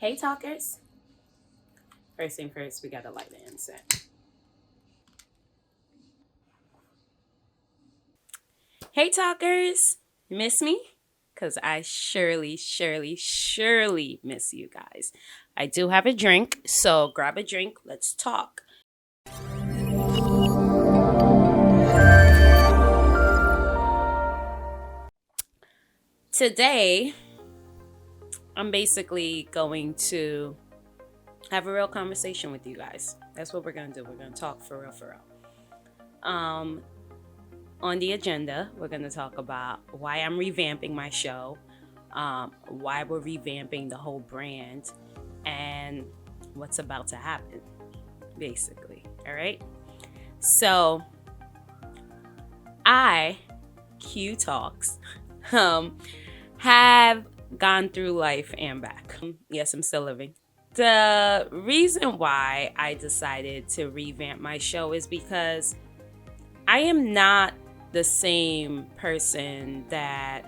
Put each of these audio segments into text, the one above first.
Hey talkers. First thing first, we gotta light the incense. Hey talkers, miss me? Because I surely miss you guys. I do have a drink, so grab a drink, let's talk. Today, I'm basically going to have a real conversation with you guys. That's what we're gonna do. We're gonna talk for real. On the agenda, we're gonna talk about why I'm revamping my show, why we're revamping the whole brand, and what's about to happen, basically. All right. So, Qui Talks, have gone through life and back. Yes, I'm still living. The reason why I decided to revamp my show is because I am not the same person that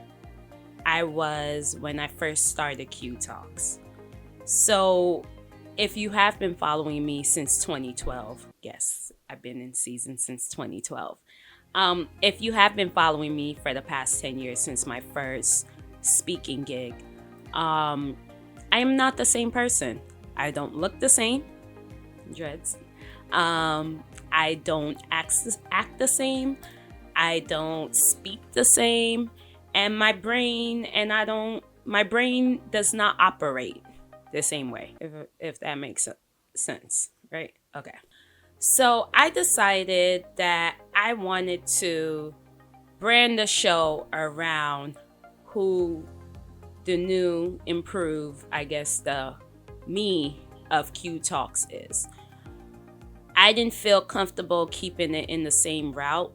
I was when I first started Qui Talks. So if you have been following me since 2012, yes, I've been in season since 2012. If you have been following me for the past 10 years since my first speaking gig, I am not the same person. I don't look the same. Dreads. I don't act the same. I don't speak the same. And my brain does not operate the same way, if that makes sense, right? Okay. So I decided that I wanted to brand the show around who the new, improved, I guess, the me of Qui Talks is. I didn't feel comfortable keeping it in the same route.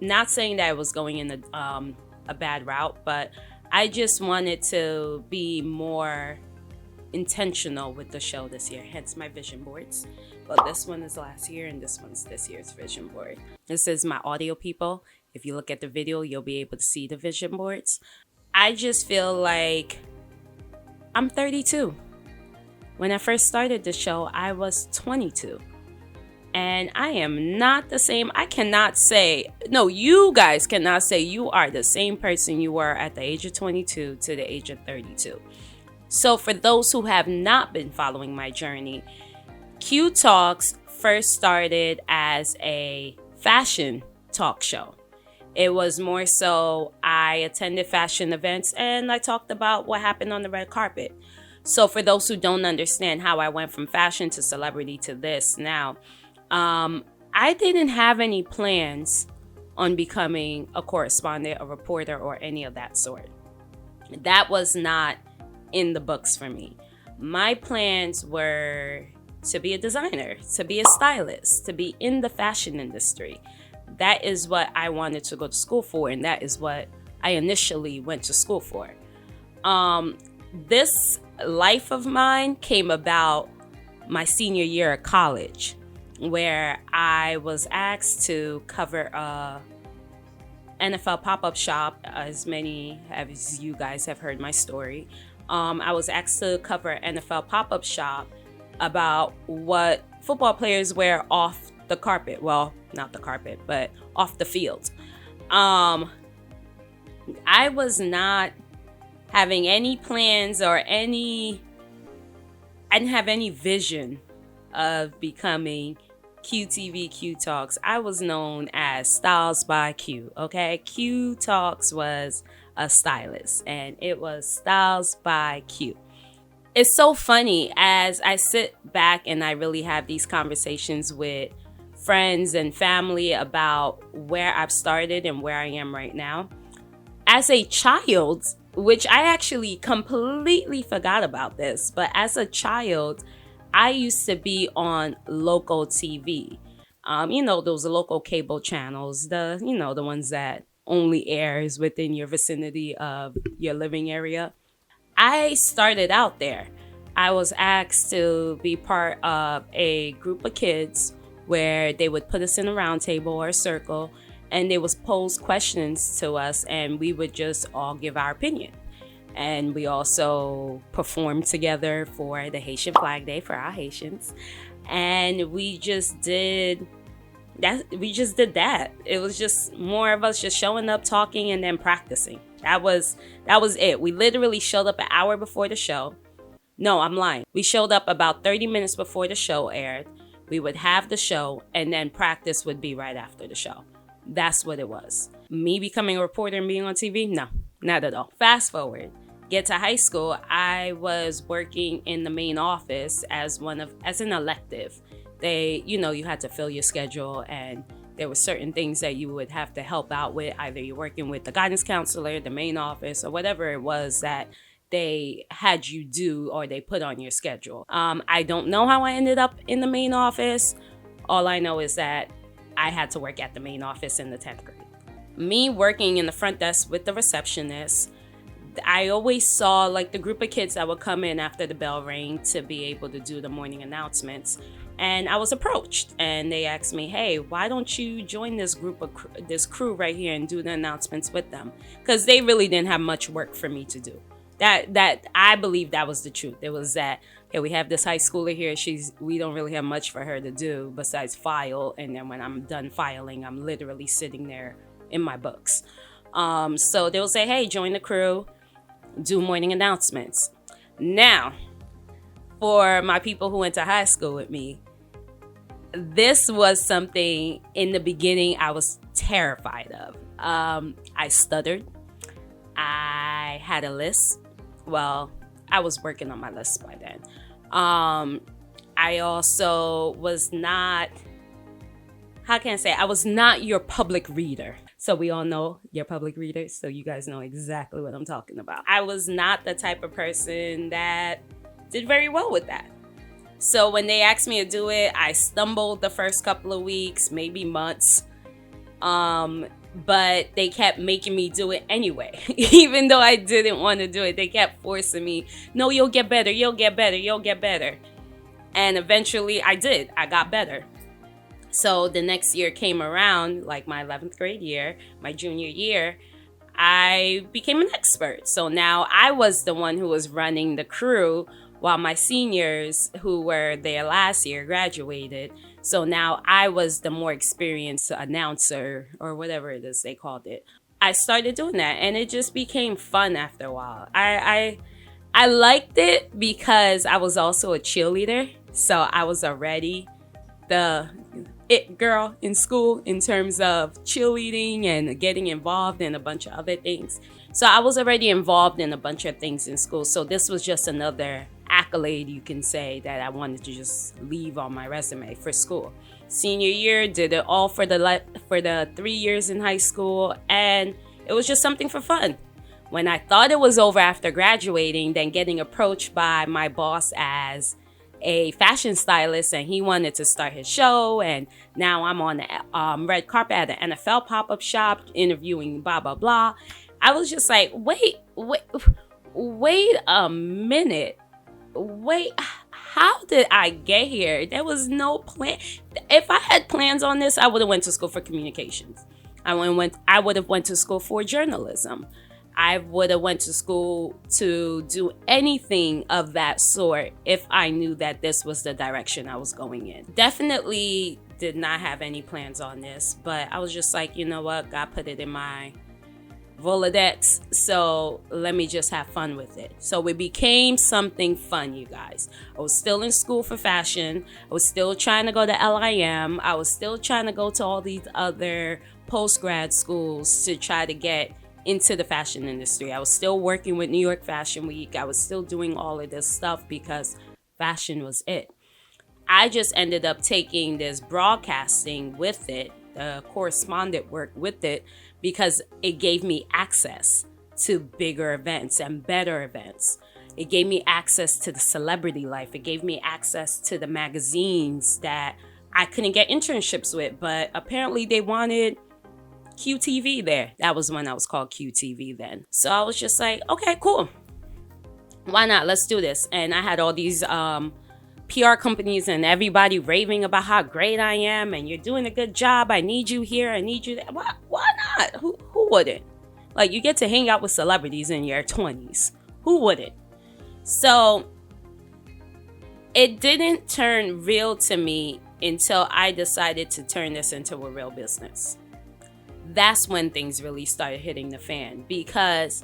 Not saying that I was going in a bad route, but I just wanted to be more intentional with the show this year, hence my vision boards. But this one is last year and this one's this year's vision board. This is my audio people. If you look at the video, you'll be able to see the vision boards. I just feel like I'm 32. When I first started the show, I was 22. And I am not the same. I cannot say, no, you guys cannot say you are the same person you were at the age of 22 to the age of 32. So for those who have not been following my journey, Qui Talks first started as a fashion talk show. It was more so I attended fashion events and I talked about what happened on the red carpet. So for those who don't understand how I went from fashion to celebrity to this now, I didn't have any plans on becoming a correspondent, a reporter, or any of that sort. That was not in the books for me. My plans were to be a designer, to be a stylist, to be in the fashion industry. That is what I wanted to go to school for, and that is what I initially went to school for. This life of mine came about my senior year of college, where I was asked to cover a NFL pop-up shop. As many as you guys have heard my story, I was asked to cover an NFL pop-up shop about what football players wear off the carpet. Well, not the carpet, but off the field. I was not having any plans or I didn't have any vision of becoming QTV Qui Talks. I was known as Styles by Q, okay? Qui Talks was a stylist and it was Styles by Q. It's so funny as I sit back and I really have these conversations with friends and family about where I've started and where I am right now. As a child, which I actually completely forgot about this, but as a child, I used to be on local TV. Those local cable channels, the ones that only airs within your vicinity of your living area. I started out there. I was asked to be part of a group of kids where they would put us in a round table or a circle and they would pose questions to us and we would just all give our opinion. And we also performed together for the Haitian Flag Day for our Haitians. And we just did that. It was just more of us just showing up, talking, and then practicing. That was it. We literally showed up an hour before the show. No, I'm lying. We showed up about 30 minutes before the show aired. We would have the show, and then practice would be right after the show. That's what it was. Me becoming a reporter and being on TV? No, not at all. Fast forward. Get to high school, I was working in the main office as an elective. You had to fill your schedule, and there were certain things that you would have to help out with. Either you're working with the guidance counselor, the main office, or whatever it was that they had you do or they put on your schedule. I don't know how I ended up in the main office. All I know is that I had to work at the main office in the 10th grade. Me working in the front desk with the receptionist, I always saw like the group of kids that would come in after the bell rang to be able to do the morning announcements. And I was approached and they asked me, hey, why don't you join this this crew right here and do the announcements with them? Because they really didn't have much work for me to do. That I believe that was the truth. It was that, okay, we have this high schooler here. We don't really have much for her to do besides file. And then when I'm done filing, I'm literally sitting there in my books. So they'll say, hey, join the crew, do morning announcements. Now, for my people who went to high school with me, this was something in the beginning I was terrified of. I stuttered. I had a list. Well, I was working on my list by then. I also was not, I was not your public reader. So we all know your public readers, so you guys know exactly what I'm talking about. I was not the type of person that did very well with that. So when they asked me to do it, I stumbled the first couple of weeks, maybe months. But they kept making me do it anyway. Even though I didn't want to do it, they kept forcing me, no, you'll get better, you'll get better, you'll get better. And eventually I did. I got better. So the next year came around, like my 11th grade year, my junior year, I became an expert. So now I was the one who was running the crew while my seniors who were there last year graduated. So now I was the more experienced announcer or whatever it is they called it. I started doing that and it just became fun after a while. I liked it because I was also a cheerleader. So I was already the it girl in school in terms of cheerleading and getting involved in a bunch of other things. So I was already involved in a bunch of things in school. So this was just another accolade, you can say, that I wanted to just leave on my resume for school. Senior year, did it all for the 3 years in high school, and it was just something for fun. When I thought it was over after graduating, then getting approached by my boss as a fashion stylist, and he wanted to start his show, and now I'm on the red carpet at an NFL pop-up shop interviewing blah blah blah. I was just like, wait a minute. Wait, how did I get here? There was no plan. If I had plans on this, I would have went to school for communications. I would have went to school for journalism. I would have went to school to do anything of that sort if I knew that this was the direction I was going in. Definitely did not have any plans on this, but I was just like, you know what? God put it in my Rolodex, so let me just have fun with it. So it became something fun, you guys. I was still in school for fashion. I was still trying to go to LIM. I was still trying to go to all these other post-grad schools to try to get into the fashion industry. I was still working with New York Fashion Week. I was still doing all of this stuff because fashion was it. I just ended up taking this broadcasting with it, the correspondent work with it, because it gave me access to bigger events and better events. It gave me access to the celebrity life. It gave me access to the magazines that I couldn't get internships with, but apparently they wanted QTV there. That was when I was called QTV then. So I was just like, okay, cool. Why not? Let's do this. And I had all these PR companies and everybody raving about how great I am and you're doing a good job. I need you here. I need you there. Why not? Who wouldn't? Like, you get to hang out with celebrities in your 20s. Who wouldn't? So it didn't turn real to me until I decided to turn this into a real business. That's when things really started hitting the fan, because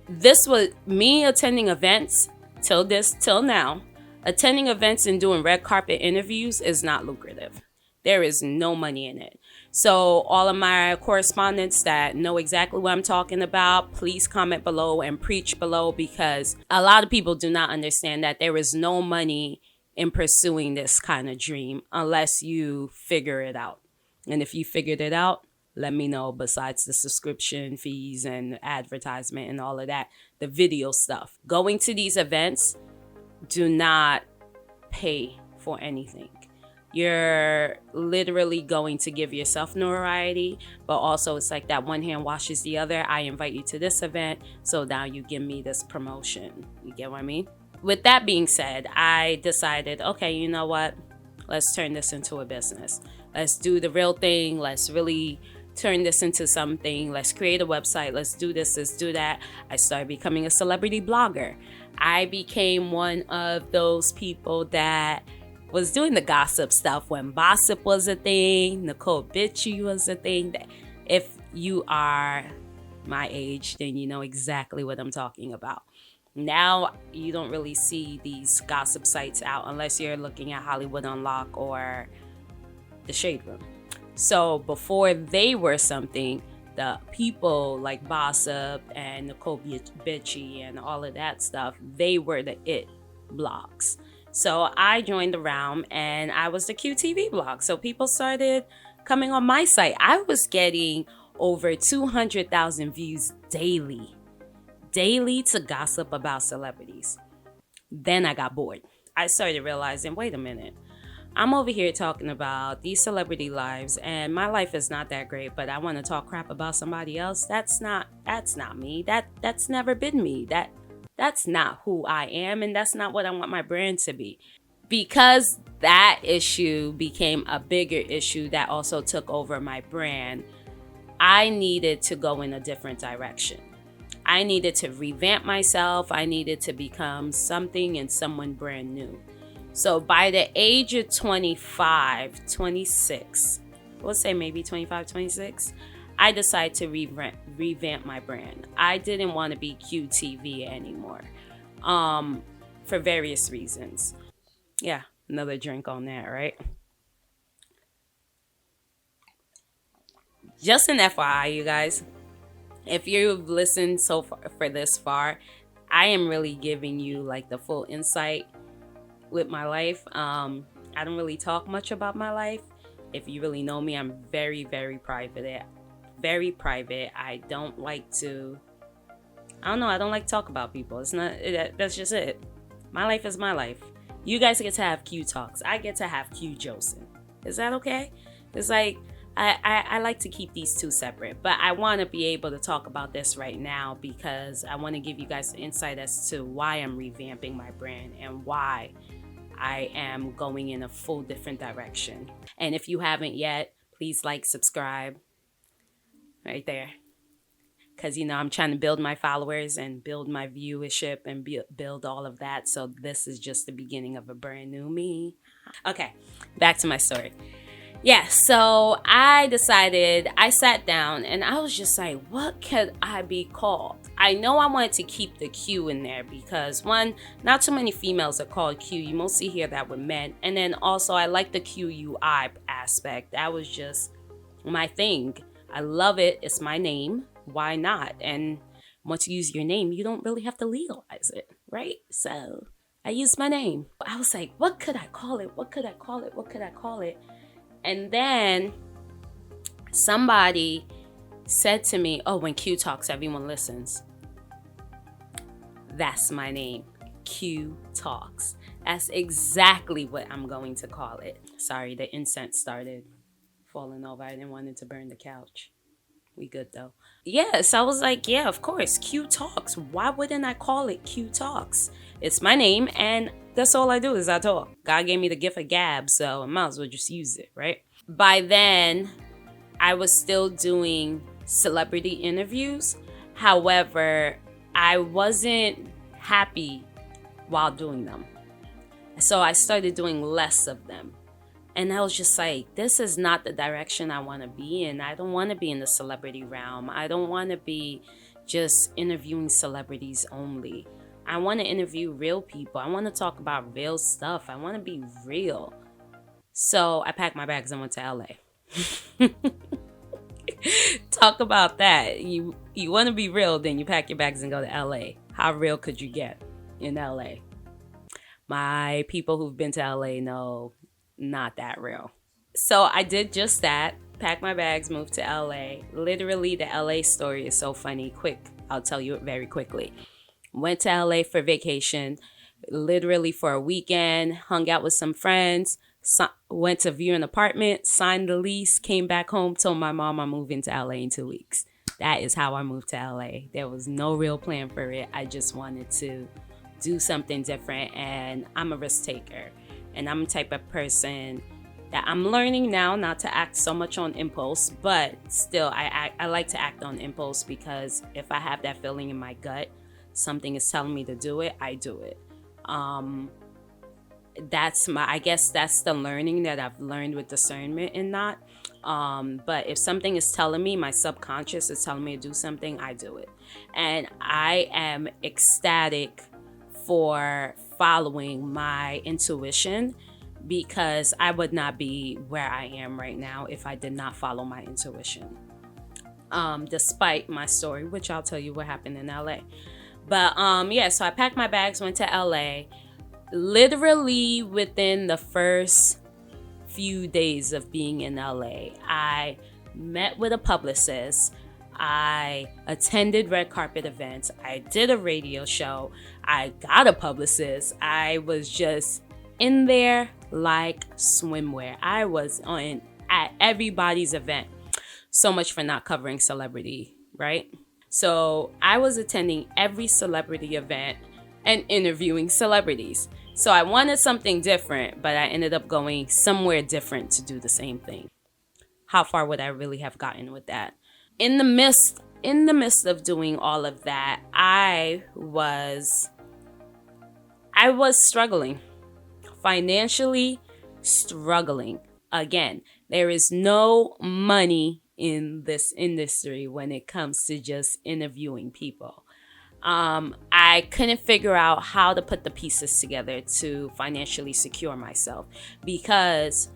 this was me attending events till now. Attending events and doing red carpet interviews is not lucrative. There is no money in it. So all of my correspondents that know exactly what I'm talking about, please comment below and preach below, because a lot of people do not understand that there is no money in pursuing this kind of dream unless you figure it out. And if you figured it out, let me know. Besides the subscription fees and advertisement and all of that, the video stuff. Going to these events do not pay for anything. You're literally going to give yourself notoriety, but also it's like that one hand washes the other. I invite you to this event, so now you give me this promotion. You get what I mean? With that being said, I decided, okay, you know what? Let's turn this into a business. Let's do the real thing. Let's really turn this into something. Let's create a website. Let's do this. Let's do that. I started becoming a celebrity blogger. I became one of those people that was doing the gossip stuff when gossip was a thing, Nicole Bitchy was a thing. If you are my age, then you know exactly what I'm talking about. Now you don't really see these gossip sites out unless you're looking at Hollywood Unlocked or the Shade Room. So before they were something, the people like Gossip and Nicole Bitchy and all of that stuff, they were the it blogs. So I joined the realm and I was the QTV blog. So people started coming on my site. I was getting over 200,000 views daily to gossip about celebrities. Then I got bored. I started realizing, wait a minute. I'm over here talking about these celebrity lives and my life is not that great, but I want to talk crap about somebody else. That's not me. That's never been me. That's not who I am, and that's not what I want my brand to be. Because that issue became a bigger issue that also took over my brand, I needed to go in a different direction. I needed to revamp myself. I needed to become something and someone brand new. So by the age of 25, 26, we'll say maybe 25, 26, I decided to revamp my brand. I didn't want to be QTV anymore for various reasons. Yeah, another drink on that, right? Just an FYI, you guys, if you've listened so far for this far, I am really giving you like the full insight with my life. I don't really talk much about my life. If you really know me, I'm very, very private. Very private. I don't like to talk about people. That's just it. My life is my life. You guys get to have Q Talks. I get to have Q Josen. Is that okay? It's like, I like to keep these two separate, but I want to be able to talk about this right now because I want to give you guys insight as to why I'm revamping my brand and why I am going in a full different direction. And if you haven't yet, please like, subscribe right there. Because, I'm trying to build my followers and build my viewership and build all of that. So this is just the beginning of a brand new me. Okay, back to my story. Yeah, so I sat down and I was just like, what could I be called? I know I wanted to keep the Q in there because one, not too many females are called Q. You mostly hear that with men. And then also I like the QUI aspect. That was just my thing. I love it. It's my name. Why not? And once you use your name, you don't really have to legalize it, right? So I used my name. I was like, what could I call it? What could I call it? What could I call it? And then somebody said to me, oh, when Q Talks, everyone listens. That's my name, Q Talks. That's exactly what I'm going to call it. Sorry, the incense started falling over. I didn't want it to burn the couch. We good though. Yes, I was like, yeah, of course, Q Talks. Why wouldn't I call it Q Talks? It's my name, and that's all I do is I talk. God gave me the gift of gab, so I might as well just use it, right? By then, I was still doing celebrity interviews. However, I wasn't happy while doing them. So I started doing less of them. And I was just like, this is not the direction I want to be in. I don't want to be in the celebrity realm. I don't want to be just interviewing celebrities only. I want to interview real people. I want to talk about real stuff. I want to be real. So I packed my bags and went to LA. Talk about that. You want to be real, then you pack your bags and go to LA. How real could you get in LA? My people who've been to LA know not that real. So I did just that. Packed my bags, moved to LA. Literally, the LA story is so funny. Quick, I'll tell you it very quickly. Went to LA for vacation, literally for a weekend, hung out with some friends, went to view an apartment, signed the lease, came back home, told my mom I'm moving to LA in 2 weeks. That is how I moved to LA. There was no real plan for it. I just wanted to do something different, and I'm a risk taker. And I'm the type of person that I'm learning now not to act so much on impulse, but still I like to act on impulse, because if I have that feeling in my gut, something is telling me to do it, I do it. I guess that's the learning that I've learned with discernment and not. But if something is telling me, my subconscious is telling me to do something, I do it. And I am ecstatic for following my intuition, because I would not be where I am right now if I did not follow my intuition. Despite my story, which I'll tell you what happened in LA. But so I packed my bags, went to LA. Literally within the first few days of being in LA, I met with a publicist. I attended red carpet events. I did a radio show. I got a publicist. I was just in there like swimwear. I was at everybody's event. So much for not covering celebrity, right? So I was attending every celebrity event and interviewing celebrities. So I wanted something different, but I ended up going somewhere different to do the same thing. How far would I really have gotten with that? In the midst of doing all of that, I was struggling. Financially struggling. Again, there is no money in this industry when it comes to just interviewing people. I couldn't figure out how to put the pieces together to financially secure myself, because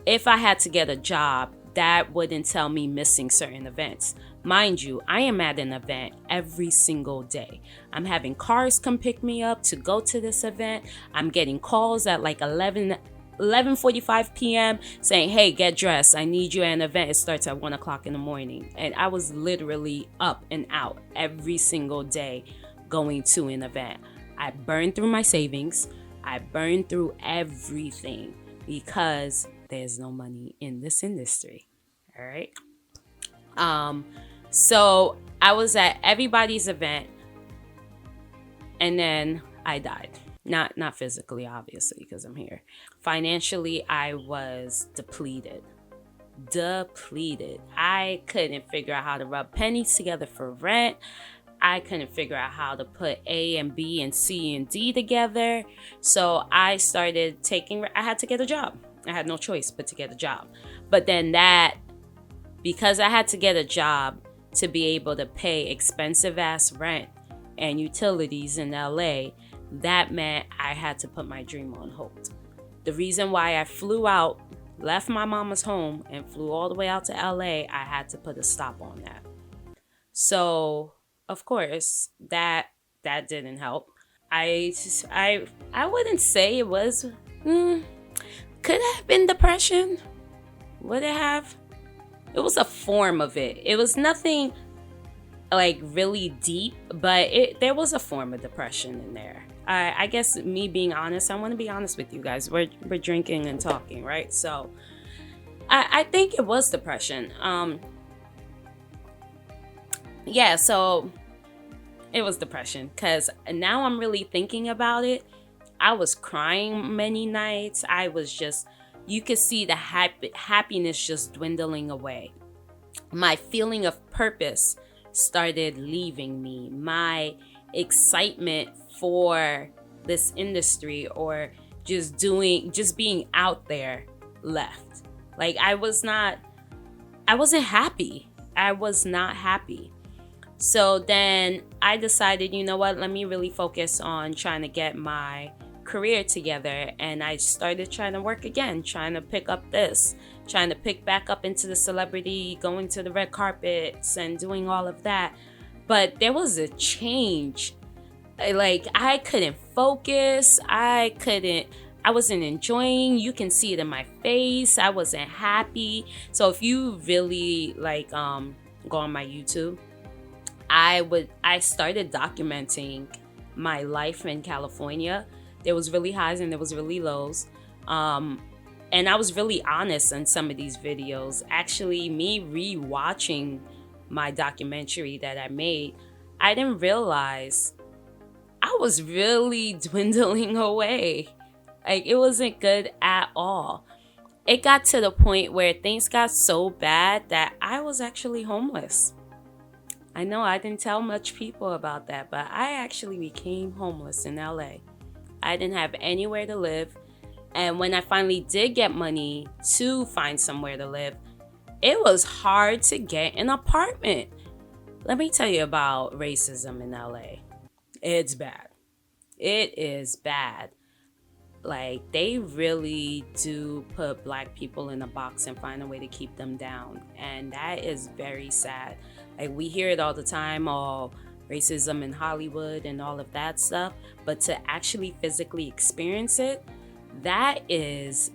if I had to get a job, that wouldn't tell me missing certain events. Mind you, I am at an event every single day. I'm having cars come pick me up to go to this event. I'm getting calls at like 11:45 p.m. saying, hey, get dressed. I need you at an event. It starts at 1 o'clock in the morning. And I was literally up and out every single day going to an event. I burned through my savings. I burned through everything because there's no money in this industry. All right. So I was at everybody's event, and then I died. Not physically, obviously, because I'm here. Financially, I was depleted. I couldn't figure out how to rub pennies together for rent. I couldn't figure out how to put A and B and C and D together. So I started I had to get a job. I had no choice but to get a job. But then because I had to get a job to be able to pay expensive ass rent and utilities in LA, that meant I had to put my dream on hold. The reason why I flew out, left my mama's home, and flew all the way out to LA, I had to put a stop on that. So, of course, that didn't help. I wouldn't say it was, could it have been depression? Would it have? It was a form of it. It was nothing like really deep, but there was a form of depression in there. I guess me being honest, I want to be honest with you guys. We're drinking and talking, right? So I think it was depression. So it was depression, because now I'm really thinking about it. I was crying many nights. I was just, you could see the happiness just dwindling away. My feeling of purpose started leaving me. My excitement for this industry or just being out there left. Like I wasn't happy. I was not happy. So then I decided, you know what, let me really focus on trying to get my career together. And I started trying to work again, trying to pick back up into the celebrity, going to the red carpets and doing all of that. But there was a change. Like I couldn't focus. I wasn't enjoying. You can see it in my face. I wasn't happy. So if you really like go on my YouTube, I started documenting my life in California. There was really highs and there was really lows. And I was really honest in some of these videos. Actually, me rewatching my documentary that I made, I didn't realize I was really dwindling away. Like it wasn't good at all. It got to the point where things got so bad that I was actually homeless. I know I didn't tell much people about that, but I actually became homeless in LA. I didn't have anywhere to live. And when I finally did get money to find somewhere to live, it was hard to get an apartment. Let me tell you about racism in LA. It's bad. It is bad. Like, they really do put Black people in a box and find a way to keep them down. And that is very sad. Like, we hear it all the time, all racism in Hollywood and all of that stuff. But to actually physically experience it, that's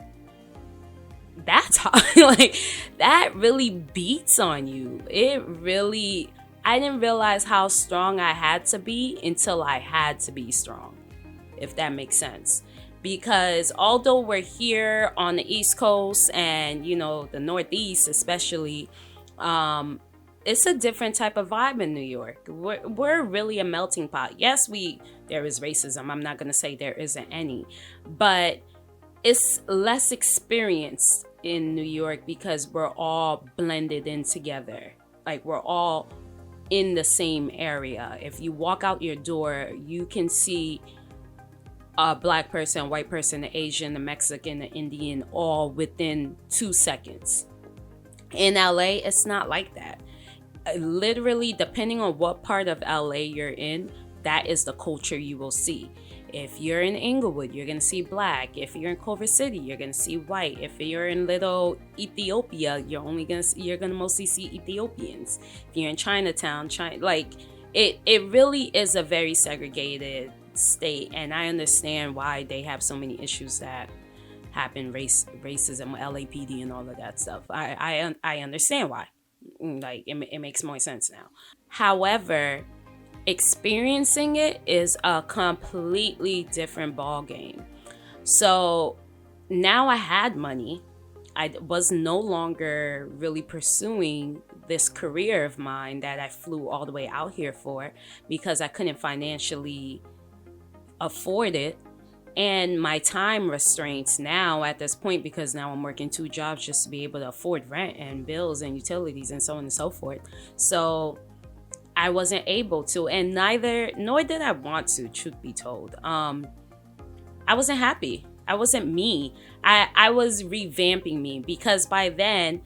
hard. Like, that really beats on you. I didn't realize how strong I had to be until I had to be strong, if that makes sense. Because although we're here on the East Coast and, the Northeast especially, it's a different type of vibe in New York. We're really a melting pot. Yes, there is racism. I'm not going to say there isn't any. But it's less experienced in New York because we're all blended in together. Like, we're all in the same area. If you walk out your door, you can see a Black person, a white person, an Asian, a Mexican, an Indian, all within 2 seconds. In LA, it's not like that. Literally, depending on what part of LA you're in, that is the culture you will see. If you're in Inglewood, you're going to see Black. If you're in Culver City, you're going to see white. If you're in little Ethiopia, you're going to mostly see Ethiopians. If you're in Chinatown, it really is a very segregated state, and I understand why they have so many issues that happen, racism, LAPD and all of that stuff. I understand why. Like, it makes more sense now. However, experiencing it is a completely different ball game. So now I had money. I was no longer really pursuing this career of mine that I flew all the way out here for because I couldn't financially afford it. And my time restraints now at this point, because now I'm working 2 jobs just to be able to afford rent and bills and utilities and so on and so forth. So I wasn't able to, and nor did I want to, truth be told. I wasn't happy. I wasn't me. I was revamping me, because by then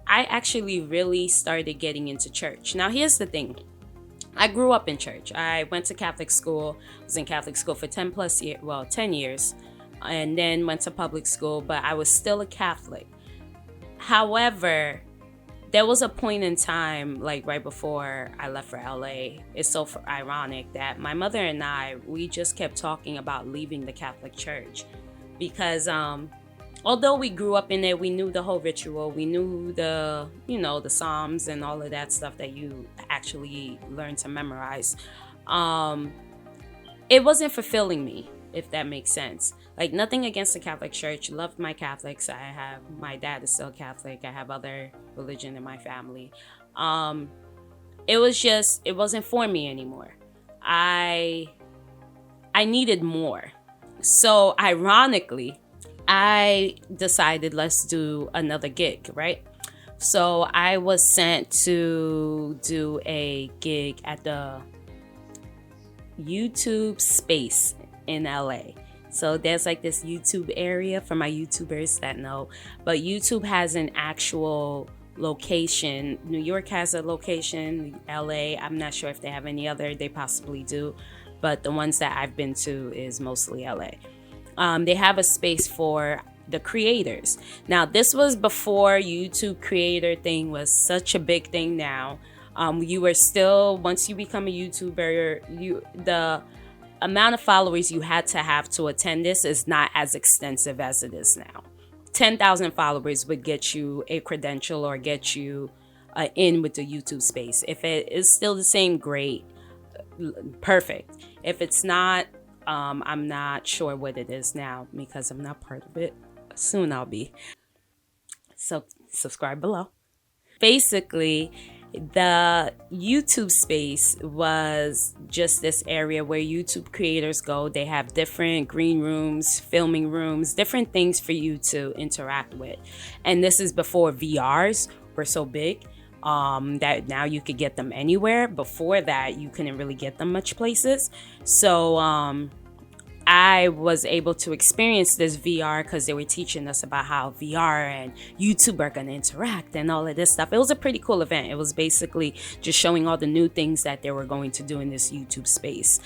I actually really started getting into church. Now, here's the thing. I grew up in church. I went to Catholic school. I was in Catholic school for 10 years, and then went to public school, but I was still a Catholic. However, there was a point in time, like right before I left for LA. It's so ironic that my mother and we just kept talking about leaving the Catholic Church, because although we grew up in it, we knew the whole ritual, we knew the Psalms and all of that stuff that you actually learn to memorize. It wasn't fulfilling me, if that makes sense. Like, nothing against the Catholic Church. Loved my Catholics. My dad is still Catholic. I have other religion in my family. It wasn't for me anymore. I needed more. So ironically, I decided, let's do another gig, right? So I was sent to do a gig at the YouTube space in LA. So there's like this YouTube area for my YouTubers that know, but YouTube has an actual location. New York has a location, LA, I'm not sure if they have any other, they possibly do, but the ones that I've been to is mostly LA. They have a space for the creators. Now, this was before YouTube creator thing was such a big thing now. You were still, once you become a YouTuber, the amount of followers you had to have to attend this is not as extensive as it is now. 10,000 followers would get you a credential or get you in with the YouTube space. If it is still the same, great, perfect. If it's not, I'm not sure what it is now because I'm not part of it. Soon I'll be. So subscribe below. Basically, the YouTube space was just this area where YouTube creators go. They have different green rooms, filming rooms, different things for you to interact with. And this is before VRs were so big that now you could get them anywhere. Before that, you couldn't really get them much places. So I was able to experience this VR because they were teaching us about how VR and YouTube are going to interact and all of this stuff. It was a pretty cool event. It was basically just showing all the new things that they were going to do in this YouTube space.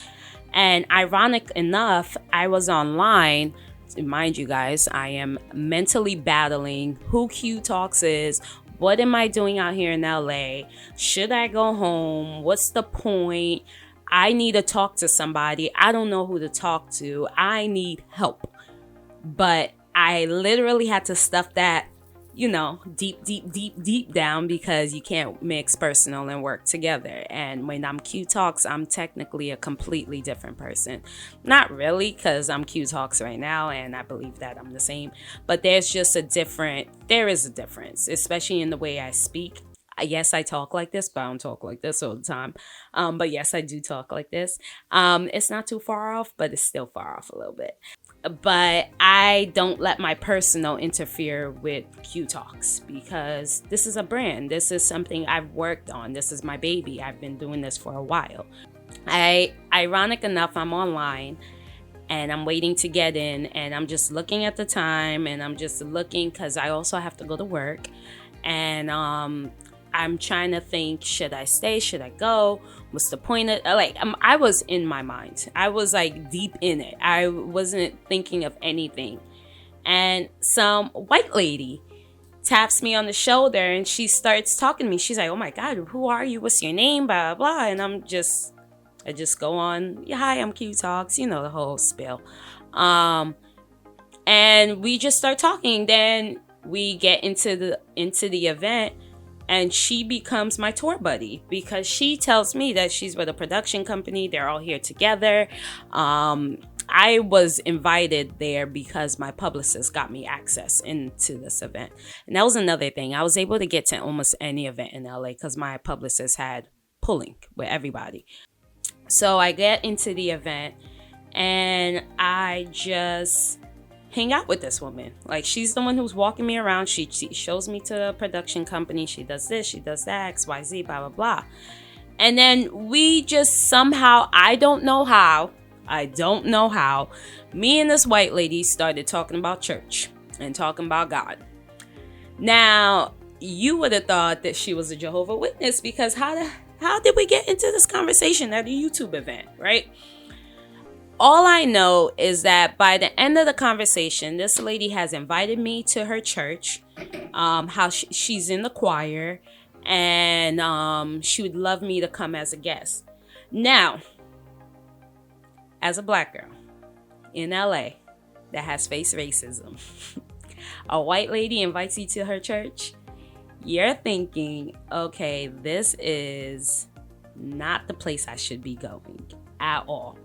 And ironic enough, I was online. Mind you guys, I am mentally battling who Qui Talks is. What am I doing out here in LA? Should I go home? What's the point? I need to talk to somebody. I don't know who to talk to. I need help. But I literally had to stuff that, deep down because you can't mix personal and work together. And when I'm Qui Talks, I'm technically a completely different person. Not really, because I'm Qui Talks right now and I believe that I'm the same. But there is a difference, especially in the way I speak. Yes, I talk like this, but I don't talk like this all the time. But yes, I do talk like this. It's not too far off, but it's still far off a little bit. But I don't let my personal interfere with Qui Talks because this is a brand. This is something I've worked on. This is my baby. I've been doing this for a while. Ironic enough, I'm online and I'm waiting to get in and I'm just looking at the time and I'm just looking because I also have to go to work. And I'm trying to think, should I stay? Should I go? What's the point of I was in my mind. I was like deep in it. I wasn't thinking of anything. And some white lady taps me on the shoulder and she starts talking to me. She's like, oh my God, who are you? What's your name? Blah, blah, blah. And I just go on. Yeah, hi, I'm Qui Talks. The whole spiel. And we just start talking. Then we get into the event. And she becomes my tour buddy because she tells me that she's with a production company. They're all here together. I was invited there because my publicist got me access into this event. And that was another thing. I was able to get to almost any event in LA because my publicist had pulling with everybody. So I get into the event and I just hang out with this woman. Like, she's the one who's walking me around. She shows me to the production company. She does this, she does that, XYZ, blah, blah, blah. And then we just somehow, I don't know how, me and this white lady started talking about church and talking about God. Now, you would have thought that she was a Jehovah's Witness because how did we get into this conversation at a YouTube event, right? All I know is that by the end of the conversation, this lady has invited me to her church, how she's in the choir, and she would love me to come as a guest. Now, as a black girl in LA that has faced racism, a white lady invites you to her church, you're thinking, okay, this is not the place I should be going at all.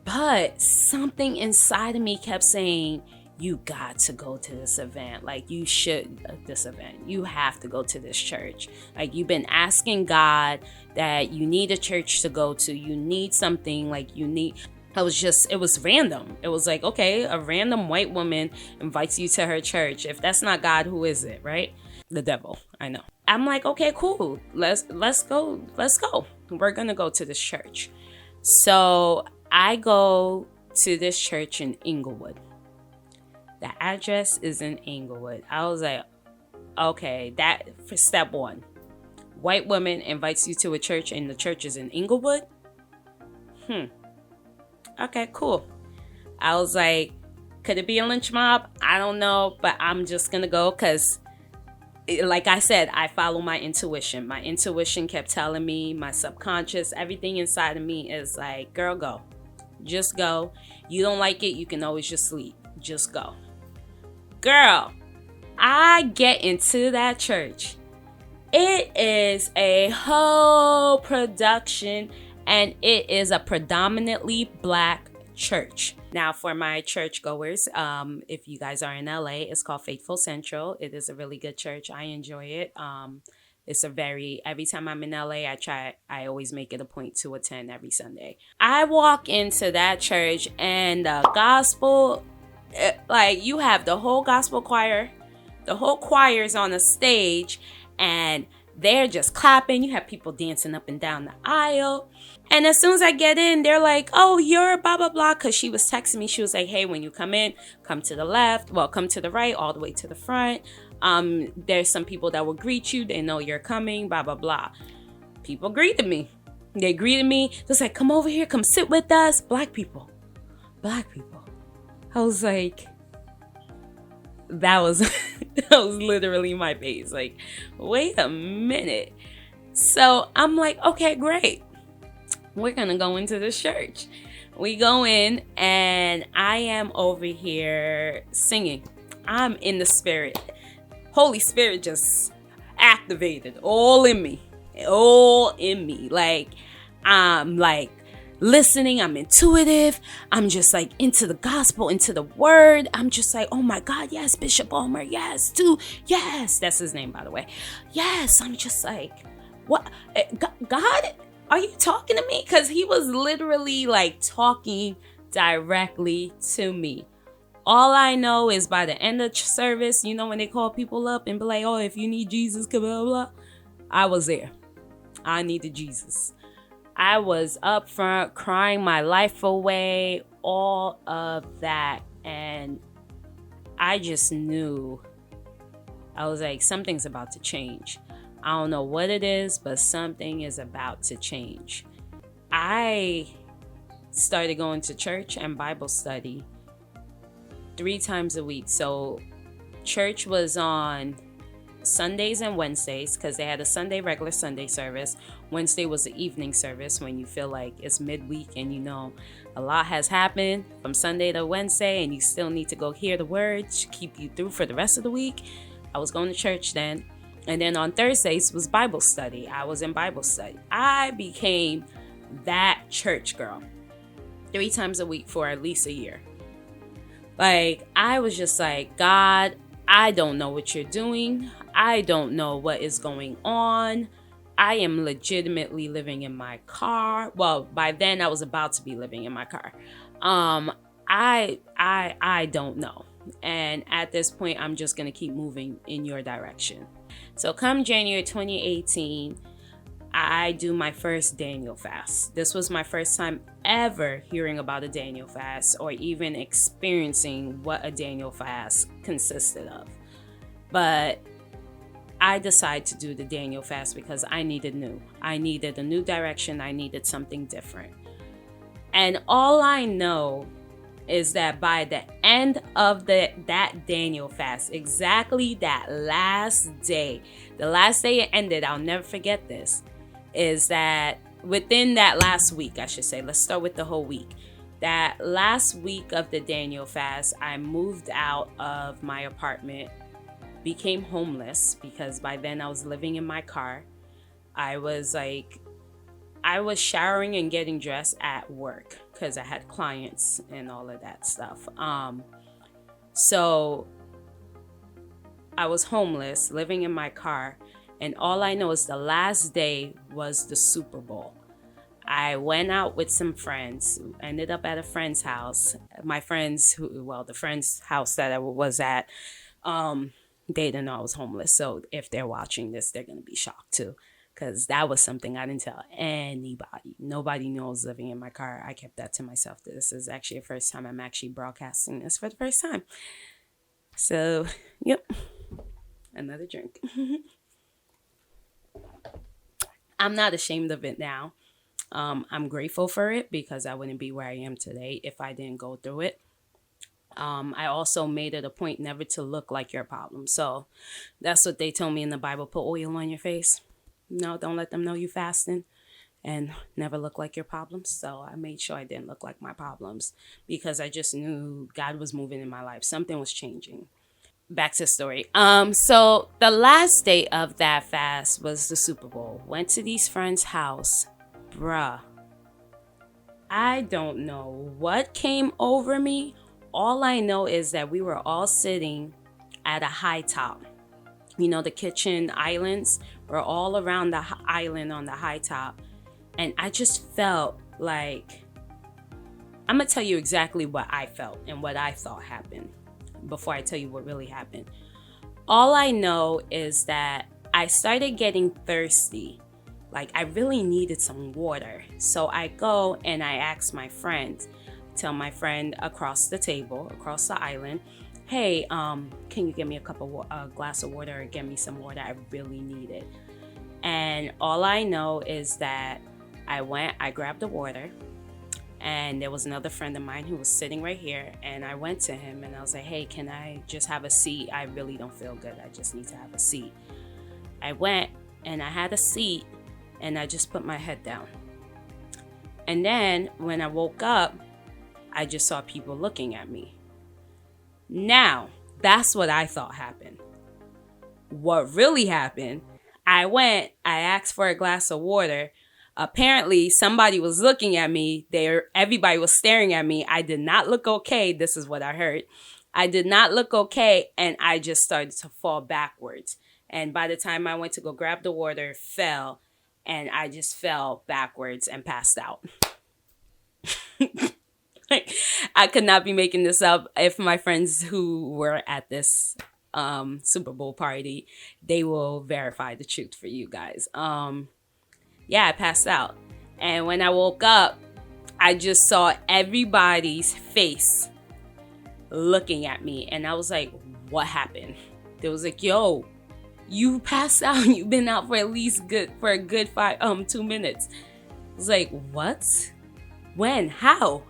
But something inside of me kept saying, you got to go to this event. Like, you should, this event. You have to go to this church. Like, you've been asking God that you need a church to go to. You need something, like, you need. It was random. It was like, okay, a random white woman invites you to her church. If that's not God, who is it, right? The devil, I know. I'm like, okay, cool. Let's go. We're going to go to this church. So I go to this church in Inglewood. The address is in Inglewood. I was like, okay, that for step one. White woman invites you to a church and the church is in Inglewood? Okay, cool. I was like, could it be a lynch mob? I don't know, but I'm just going to go because, like I said, I follow my intuition. My intuition kept telling me, my subconscious, everything inside of me is like, girl, go. Just go. You don't like it, you can always just sleep. Just go. Girl, I get into that church. It is a whole production, and it is a predominantly Black church. Now, for my churchgoers, if you guys are in LA, it's called Faithful Central. It is a really good church. I enjoy it. Every time I'm in LA, I always make it a point to attend every Sunday. I walk into that church and the gospel, like you have the whole gospel choir, the whole choir's on the stage and they're just clapping. You have people dancing up and down the aisle. And as soon as I get in, they're like, oh, you're blah, blah, blah. Because she was texting me. She was like, hey, when you come in, come to the left. Well, come to the right, all the way to the front. There's some people that will greet you. They know you're coming, blah, blah, blah. People greeted me. They greeted me. It was like, come over here. Come sit with us. Black people. Black people. I was like, that was literally my face. Like, wait a minute. So I'm like, okay, great. We're going to go into this church. We go in and I am over here singing. I'm in the spirit. Holy Spirit just activated all in me. Like, I'm like listening. I'm intuitive. I'm just like into the gospel, into the word. I'm just like, oh my God, yes, Bishop Omer, yes, too. Yes, that's his name, by the way. Yes, I'm just like, what? God, are you talking to me? Because he was literally like talking directly to me. All I know is by the end of service, you know, when they call people up and be like, oh, if you need Jesus, blah, blah, blah. I was there. I needed Jesus. I was up front crying my life away, all of that. And I just knew, I was like, something's about to change. I don't know what it is, but something is about to change. I started going to church and Bible study 3 times a week. So church was on Sundays and Wednesdays because they had a regular Sunday service. Wednesday was the evening service when you feel like it's midweek and you know a lot has happened from Sunday to Wednesday and you still need to go hear the words, keep you through for the rest of the week. I was going to church then. And then on Thursdays was Bible study. I was in Bible study. I became that church girl 3 times a week for at least a year. Like, I was just like, God, I don't know what you're doing. I don't know what is going on. I am legitimately living in my car. Well, by then I was about to be living in my car. I don't know. And at this point, I'm just going to keep moving in your direction. So come January 2018, I do my first Daniel fast. This was my first time ever hearing about a Daniel fast or even experiencing what a Daniel fast consisted of. But I decided to do the Daniel fast because I needed a new direction. I needed something different. And all I know is that by the end of that Daniel fast, exactly that last day, the last day it ended, I'll never forget this, is that within that last week, I should say, let's start with the whole week. That last week of the Daniel fast, I moved out of my apartment, became homeless because by then I was living in my car. I was showering and getting dressed at work because I had clients and all of that stuff. So I was homeless, living in my car, and all I know is the last day was the Super Bowl. I went out with some friends, ended up at a friend's house. My friends, the friend's house that I was at, they didn't know I was homeless. So if they're watching this, they're going to be shocked too. because that was something I didn't tell anybody. Nobody knew I was living in my car. I kept that to myself. This is actually the first time I'm actually broadcasting this for the first time. So, yep, another drink. I'm not ashamed of it now. I'm grateful for it because I wouldn't be where I am today if I didn't go through it. I also made it a point never to look like your problem. So that's what they told me in the Bible. Put oil on your face. No, don't let them know you fasting, and never look like your problems. So I made sure I didn't look like my problems because I just knew God was moving in my life. Something was changing. Back to the story. So the last day of that fast was the Super Bowl. Went to these friends' house. Bruh. I don't know what came over me. All I know is that we were all sitting at a high top. You know, the kitchen islands were all around the island on the high top. And I just felt like, I'm going to tell you exactly what I felt and what I thought happened before I tell you what really happened. All I know is that I started getting thirsty. Like, I really needed some water. So I go and I ask my friend, tell my friend across the table, across the island, hey, can you give me a glass of water or get me some water? I really need it. And all I know is that I grabbed the water, and there was another friend of mine who was sitting right here, and I went to him and I was like, hey, can I just have a seat? I really don't feel good. I just need to have a seat. I went and I had a seat and I just put my head down. And then when I woke up, I just saw people looking at me. Now, that's what I thought happened. What really happened, I asked for a glass of water. Apparently, somebody was looking at me. Everybody was staring at me. I did not look okay. This is what I heard. I did not look okay, and I just started to fall backwards. And by the time I went to go grab the water, fell, and I just fell backwards and passed out. I could not be making this up. If my friends who were at this Super Bowl party, they will verify the truth for you guys. Yeah, I passed out. And when I woke up, I just saw everybody's face looking at me. And I was like, what happened? They was like, yo, you passed out. You've been out for a good 2 minutes. I was like, what? When? How?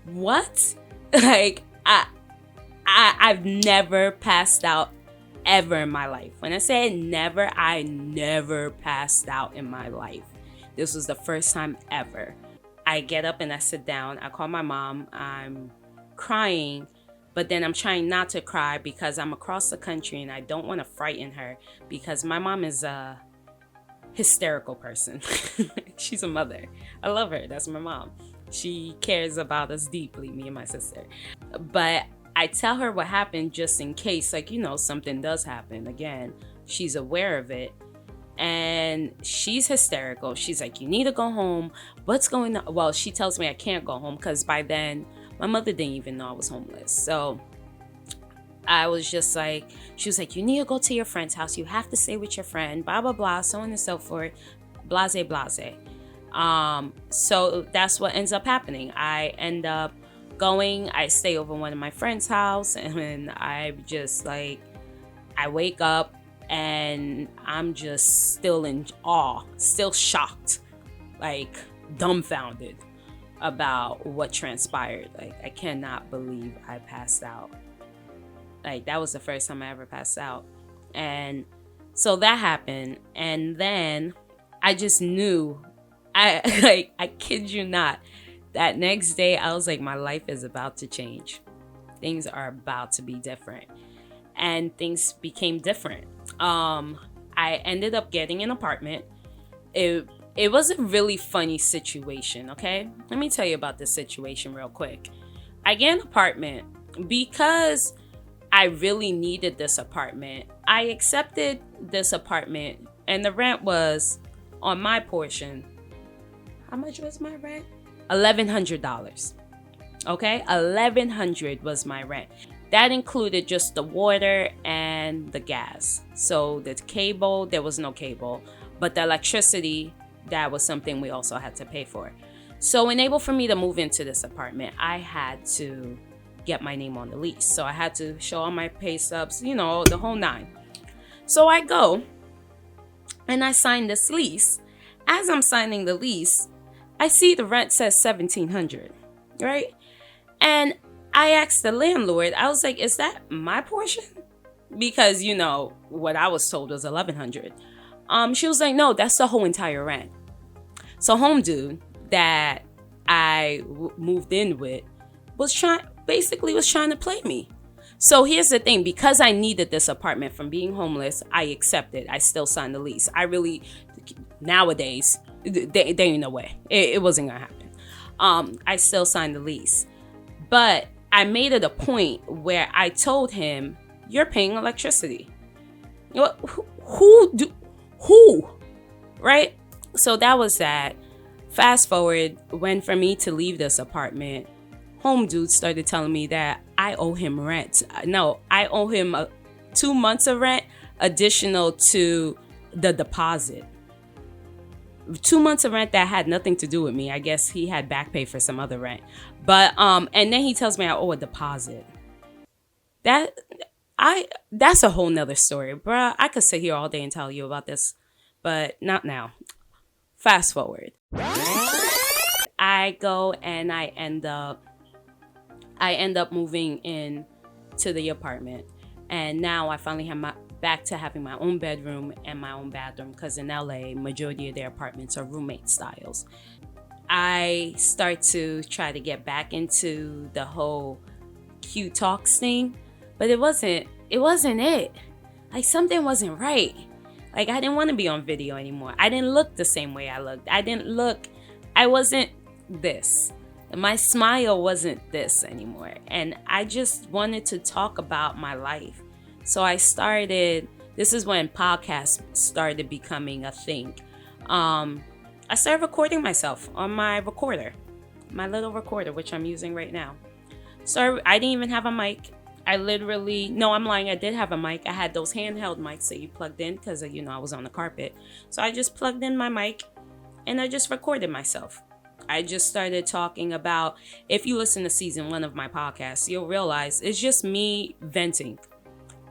What? Like, I've never passed out ever in my life. When I say never, I never passed out in my life. This was the first time ever. I get up and I sit down. I call my mom. I'm crying, but then I'm trying not to cry because I'm across the country and I don't want to frighten her because my mom is a hysterical person. She's a mother. I love her. That's my mom. She cares about us deeply, me and my sister. But I tell her what happened just in case, like, you know, something does happen. Again, she's aware of it. And she's hysterical. She's like, you need to go home. What's going on? Well, she tells me I can't go home because by then my mother didn't even know I was homeless. So I was just like, she was like, you need to go to your friend's house. You have to stay with your friend, blah, blah, blah, so on and so forth. Blase, blase. So that's what ends up happening. I end up going, I stay over one of my friend's house, and I just like, I wake up and I'm just still in awe, still shocked, like dumbfounded about what transpired. Like, I cannot believe I passed out. Like, that was the first time I ever passed out. And so that happened. And then I just knew, I kid you not, that next day I was like, my life is about to change. Things are about to be different. And things became different. I ended up getting an apartment. It was a really funny situation, okay? Let me tell you about this situation real quick. I get an apartment because I really needed this apartment. I accepted this apartment, and the rent was, on my portion, how much was my rent? $1,100. Okay? $1,100 was my rent. That included just the water and the gas. So the cable, there was no cable. But the electricity, that was something we also had to pay for. So in able for me to move into this apartment, I had to get my name on the lease. So I had to show all my pay stubs, you know, the whole nine. So I go and I sign this lease. As I'm signing the lease, I see the rent says $1,700, right? And I asked the landlord, I was like, is that my portion? Because, you know, what I was told was $1,100. She was like, no, that's the whole entire rent. So home dude that I moved in with was trying to play me. So here's the thing, because I needed this apartment from being homeless, I accepted. I still signed the lease. I really, nowadays, there ain't no way. It wasn't gonna happen. I still signed the lease. But I made it a point where I told him, you're paying electricity. Who? Right? So that was that. Fast forward, when for me to leave this apartment, home dude started telling me that I owe him rent. No, I owe him 2 months of rent additional to the deposit. 2 months of rent that had nothing to do with me. I guess he had back pay for some other rent. But and then he tells me I owe a deposit. That's a whole nother story, bruh. I could sit here all day and tell you about this, but not now. Fast forward. I go and I end up moving in to the apartment, and now I finally have back to having my own bedroom and my own bathroom, because in LA, majority of their apartments are roommate styles. I start to try to get back into the whole Qui Talks thing, but it wasn't it. Like, something wasn't right. Like, I didn't want to be on video anymore. I didn't look the same way I looked. I wasn't this. My smile wasn't this anymore. And I just wanted to talk about my life. So this is when podcasts started becoming a thing. I started recording myself on my recorder, my little recorder, which I'm using right now. So I didn't even have a mic. I'm lying. I did have a mic. I had those handheld mics that you plugged in because, you know, I was on the carpet. So I just plugged in my mic and I just recorded myself. I just started talking about, if you listen to season 1 of my podcast, you'll realize it's just me venting.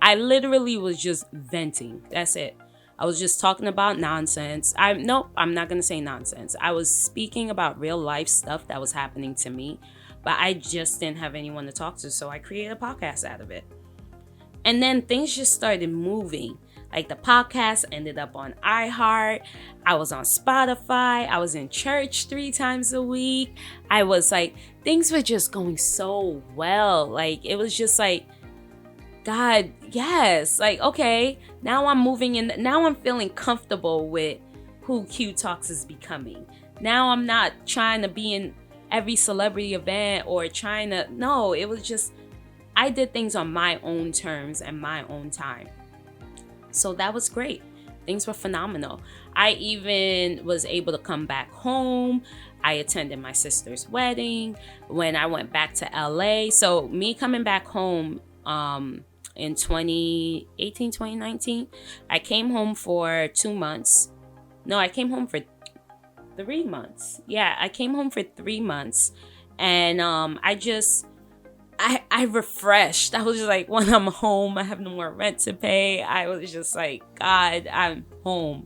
I literally was just venting. That's it. I was just talking about nonsense. I'm not going to say nonsense. I was speaking about real life stuff that was happening to me, but I just didn't have anyone to talk to. So I created a podcast out of it. And then things just started moving. Like, the podcast ended up on iHeart. I was on Spotify. I was in church 3 times a week. I was like, things were just going so well. Like, it was just like, God, yes. Like, okay, now I'm moving in. Now I'm feeling comfortable with who Qui Talks is becoming. Now I'm not trying to be in every celebrity event or no, it was just, I did things on my own terms and my own time. So that was great. Things were phenomenal. I even was able to come back home. I attended my sister's wedding when I went back to LA. So me coming back home in 2018, 2019, I came home for 2 months. No, I came home for 3 months. Yeah, I came home for 3 months. And I refreshed. I was just like, when I'm home, I have no more rent to pay. I was just like, God, I'm home.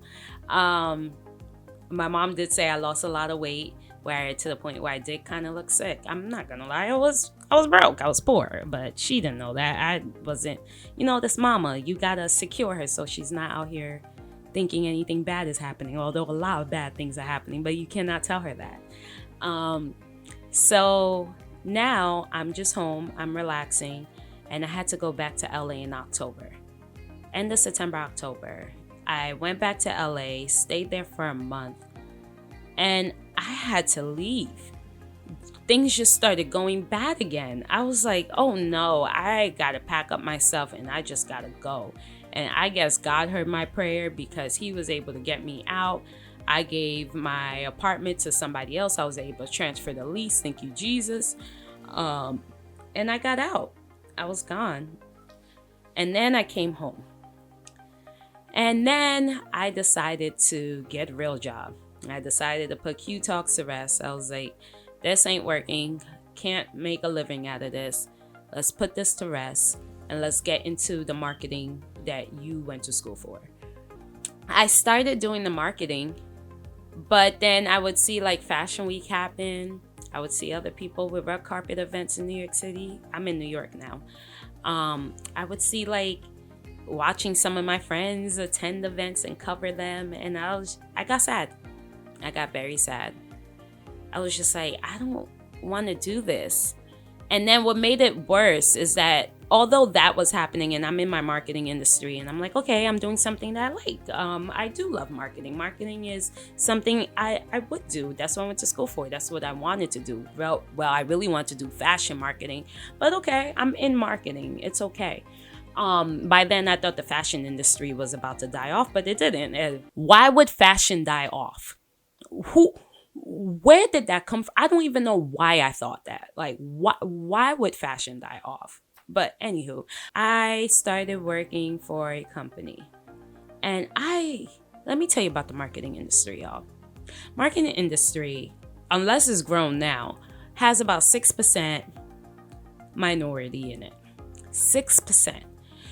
My mom did say I lost a lot of weight, to the point where I did kind of look sick. I'm not gonna lie, I was broke. I was poor, but she didn't know that. I wasn't, this mama, you gotta secure her so she's not out here thinking anything bad is happening. Although a lot of bad things are happening, but you cannot tell her that. So now I'm just home, I'm relaxing, and I had to go back to LA in October. End of September, October. I went back to LA, stayed there for a month, and I had to leave. Things just started going bad again. I was like, oh no, I gotta pack up my stuff and I just gotta go. And I guess God heard my prayer because he was able to get me out. I gave my apartment to somebody else. I was able to transfer the lease. Thank you, Jesus. And I got out. I was gone. And then I came home. And then I decided to get a real job. I decided to put Qui Talks to rest. I was like, this ain't working. Can't make a living out of this. Let's put this to rest and let's get into the marketing that you went to school for. I started doing the marketing, but then I would see like Fashion Week happen. I would see other people with red carpet events in New York City. I'm in New York now. I would see like watching some of my friends attend events and cover them, and I got sad. I got very sad. I was just like, I don't want to do this. And then what made it worse is that although that was happening and I'm in my marketing industry and I'm like, okay, I'm doing something that I like. I do love marketing. Marketing is something I would do. That's what I went to school for. That's what I wanted to do. Well, I really want to do fashion marketing, but okay, I'm in marketing. It's okay. By then I thought the fashion industry was about to die off, but it didn't. Why would fashion die off? Where did that come from? I don't even know why I thought that. Like, why would fashion die off? But anywho, I started working for a company. And let me tell you about the marketing industry, y'all. Marketing industry, unless it's grown now, has about 6% minority in it. 6%.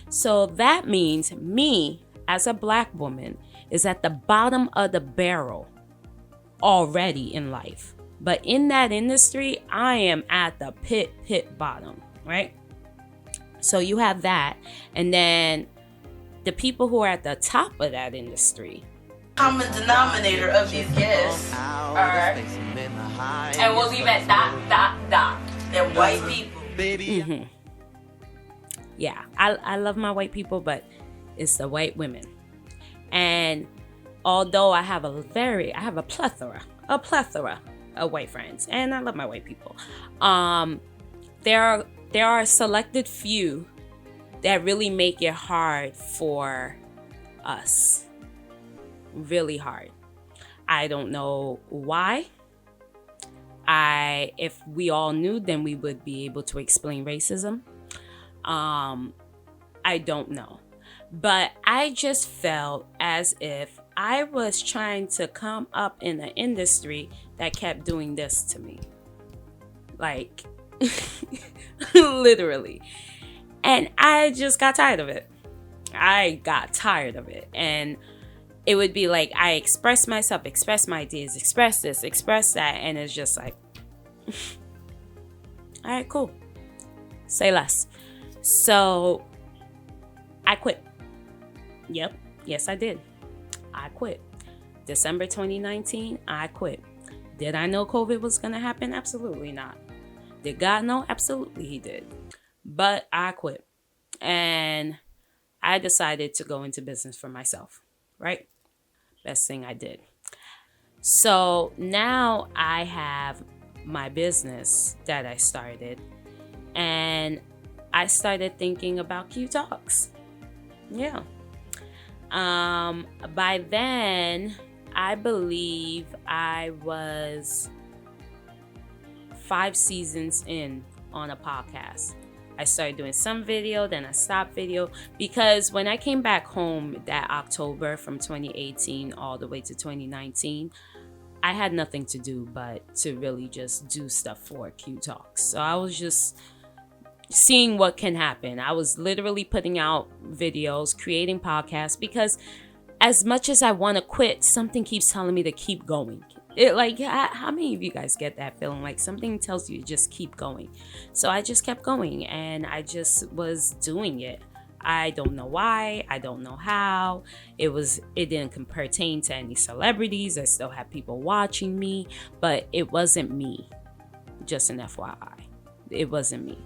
So that means me, as a Black woman, is at the bottom of the barrel already in life. But in that industry, I am at the pit bottom, right? So you have that. And then the people who are at the top of that industry. Common denominator of these guests are, and we'll leave at dot. They're white people. Mm-hmm. Yeah, I love my white people, but it's the white women. And although I have a plethora of white friends, and I love my white people, there are a selected few that really make it hard for us. Really hard. I don't know why. If we all knew, then we would be able to explain racism. I don't know. But I just felt as if I was trying to come up in an industry that kept doing this to me. Like, literally. And I just got tired of it. And it would be like, I express myself, express my ideas, express this, express that. And it's just like, all right, cool. Say less. So I quit. Yep. Yes, I did. I quit. December 2019, I quit. Did I know COVID was going to happen? Absolutely not. Did God know? Absolutely he did. But I quit. And I decided to go into business for myself, right? Best thing I did. So now I have my business that I started. And I started thinking about Qui Talks. Yeah. By then, I believe I was 5 seasons in on a podcast. I started doing some video, then I stopped video, because when I came back home that October from 2018 all the way to 2019, I had nothing to do but to really just do stuff for Qui Talks. So I was just seeing what can happen. I was literally putting out videos, creating podcasts, because as much as I want to quit, something keeps telling me to keep going. How many of you guys get that feeling? Like something tells you to just keep going. So I just kept going and I just was doing it. I don't know why. I don't know how. It didn't pertain to any celebrities. I still had people watching me, but it wasn't me. Just an FYI. It wasn't me.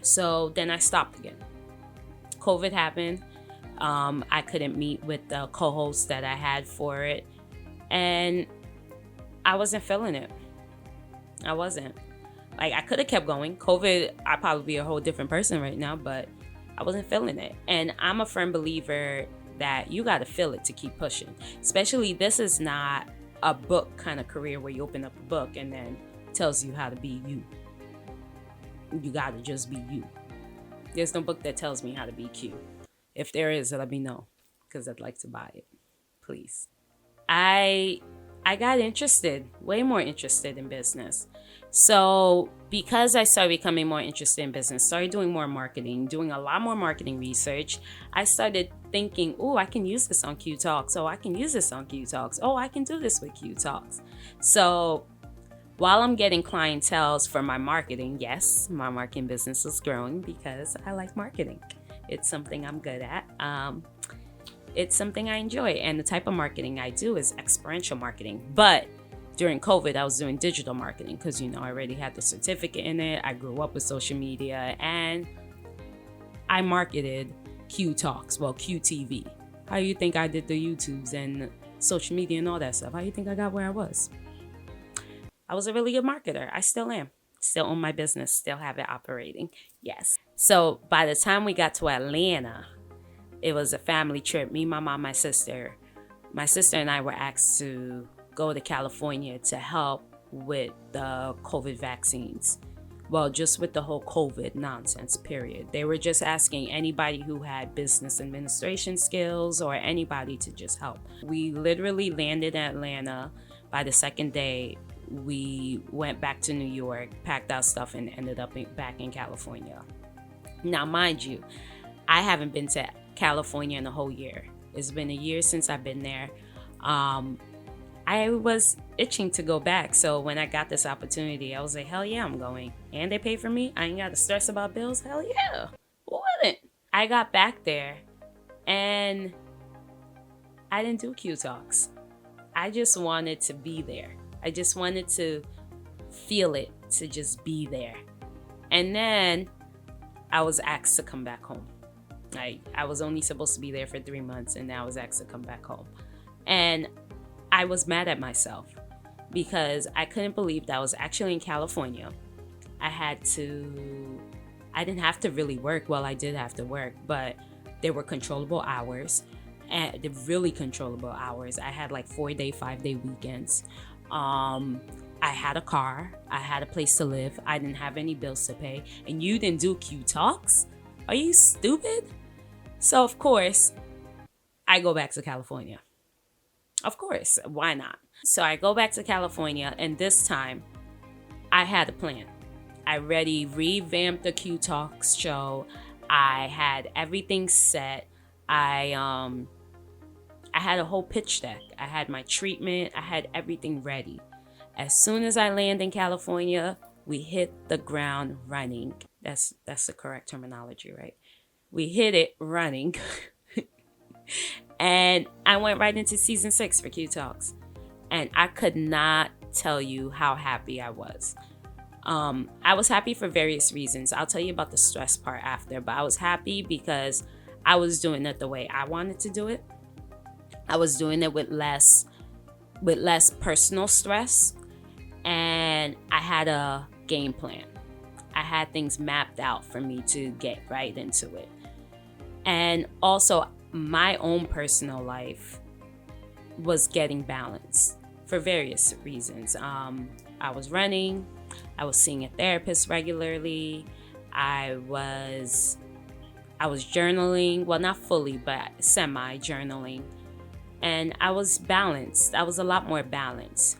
So then I stopped again. COVID happened. I couldn't meet with the co-host that I had for it. And I wasn't feeling it. I wasn't. Like, I could have kept going. COVID, I'd probably be a whole different person right now, but I wasn't feeling it. And I'm a firm believer that you got to feel it to keep pushing. Especially, this is not a book kind of career where you open up a book and then tells you how to be you. You got to just be you. There's no book that tells me how to be Q. If there is, let me know, because I'd like to buy it, please. I got interested, way more interested in business. So because I started becoming more interested in business, started doing more marketing, doing a lot more marketing research, I started thinking, oh, I can use this on Qui Talks. Oh, I can use this on Qui Talks. Oh, I can do this with Qui Talks. So while I'm getting clientele for my marketing, yes, my marketing business is growing because I like marketing. It's something I'm good at. It's something I enjoy. And the type of marketing I do is experiential marketing. But during COVID, I was doing digital marketing because, I already had the certificate in it. I grew up with social media and I marketed Qui Talks, QTV. How you think I did the YouTubes and social media and all that stuff? How you think I got where I was? I was a really good marketer. I still am. Still own my business. Still have it operating. Yes. So by the time we got to Atlanta, it was a family trip. Me, my mom, my sister. My sister and I were asked to go to California to help with the COVID vaccines. Well, just with the whole COVID nonsense, period. They were just asking anybody who had business administration skills or anybody to just help. We literally landed in Atlanta. By the second day, we went back to New York, packed our stuff, and ended up back in California. Now, mind you, I haven't been to California in a whole year. It's been a year since I've been there. I was itching to go back. So when I got this opportunity, I was like, hell yeah, I'm going. And they pay for me. I ain't got to stress about bills. Hell yeah. Who wouldn't? I got back there and I didn't do Qui Talks. I just wanted to be there. I just wanted to feel it, to just be there. And then I was asked to come back home. I was only supposed to be there for 3 months, and now I was asked to come back home. And I was mad at myself because I couldn't believe that I was actually in California. I didn't have to really work. Well, I did have to work, but there were controllable hours, and the really controllable hours. I had like 4-day, 5-day weekends. I had a car. I had a place to live. I didn't have any bills to pay. And you didn't do Qui Talks? Are you stupid? So, of course, I go back to California. Of course, why not? So I go back to California, and this time I had a plan. I already revamped the Qui Talks show. I had everything set. I had a whole pitch deck. I had my treatment. I had everything ready. As soon as I land in California, we hit the ground running. That's the correct terminology, right? We hit it running. And I went right into season 6 for Qui Talks. And I could not tell you how happy I was. I was happy for various reasons. I'll tell you about the stress part after. But I was happy because I was doing it the way I wanted to do it. I was doing it with less personal stress. And I had a game plan. I had things mapped out for me to get right into it. And also, my own personal life was getting balanced for various reasons. I was running. I was seeing a therapist regularly. I was journaling. Well, not fully, but semi-journaling. And I was balanced. I was a lot more balanced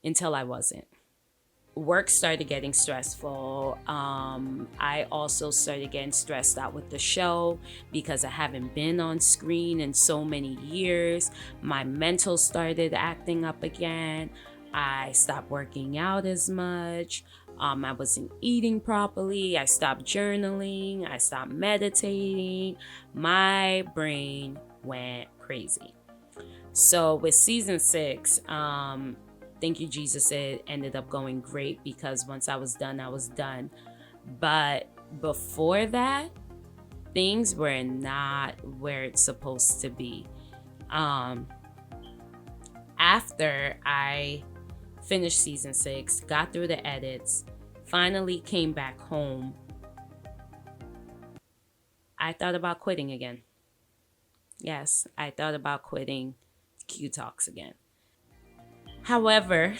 until I wasn't. Work started getting stressful. I also started getting stressed out with the show because I haven't been on screen in so many years. My mental started acting up again. I stopped working out as much. I wasn't eating properly. I stopped journaling. I stopped meditating. My brain went crazy. So with season 6, thank you, Jesus, it ended up going great because once I was done, I was done. But before that, things were not where it's supposed to be. After I finished season 6, got through the edits, finally came back home, I thought about quitting again. Yes, I thought about quitting Qui Talks again. However,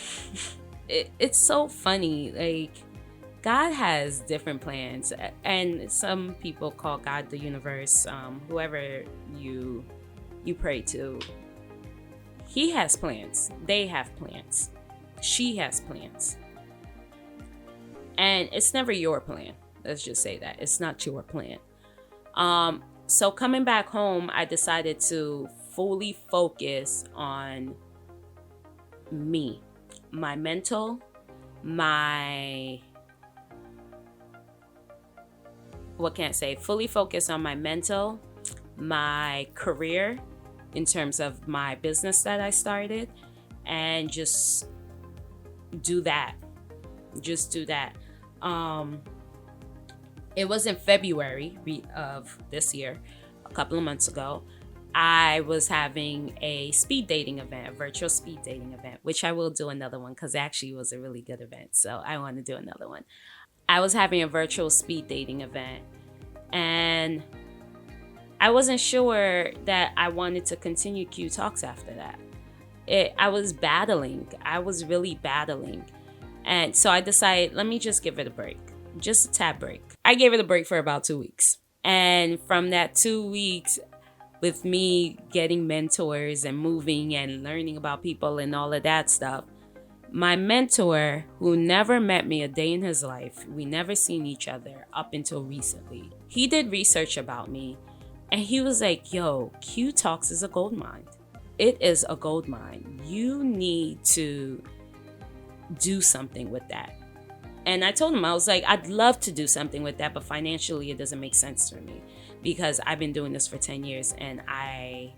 it's so funny, like, God has different plans, and some people call God the universe, whoever you pray to. He has plans. They have plans. She has plans. And it's never your plan. Let's just say that. It's not your plan. So coming back home, I decided to fully focus on me, my mental, fully focus on my mental, my career in terms of my business that I started, and just do that. It was in February of this year, a couple of months ago. I was having a virtual speed dating event, which I will do another one because actually it was a really good event. So I want to do another one. I was having a virtual speed dating event, and I wasn't sure that I wanted to continue Qui Talks after that. I was really battling. And so I decided, let me just give it a break. Just a tad break. I gave it a break for about 2 weeks. And from that 2 weeks, with me getting mentors and moving and learning about people and all of that stuff, my mentor, who never met me a day in his life, we never seen each other up until recently, he did research about me, and he was like, yo, Qui Talks is a gold mine. It is a gold mine. You need to do something with that. And I told him, I was like, I'd love to do something with that, but financially it doesn't make sense for me because I've been doing this for 10 years and I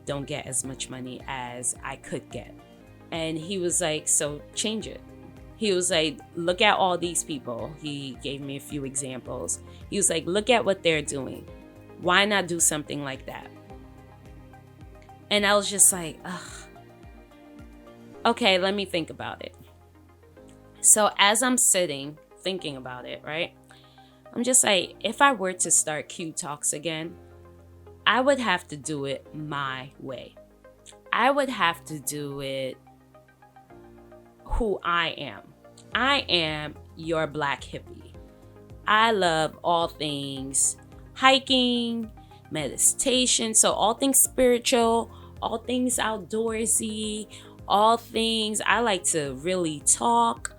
don't get as much money as I could get. And he was like, so change it. He was like, look at all these people. He gave me a few examples. He was like, look at what they're doing. Why not do something like that? And I was just like, ugh. Okay, let me think about it. So as I'm sitting thinking about it, right, I'm just like, if I were to start Qui Talks again, I would have to do it my way. I would have to do it who I am. I am your Black hippie. I love all things hiking, meditation, so all things spiritual, all things outdoorsy, all things, I like to really talk.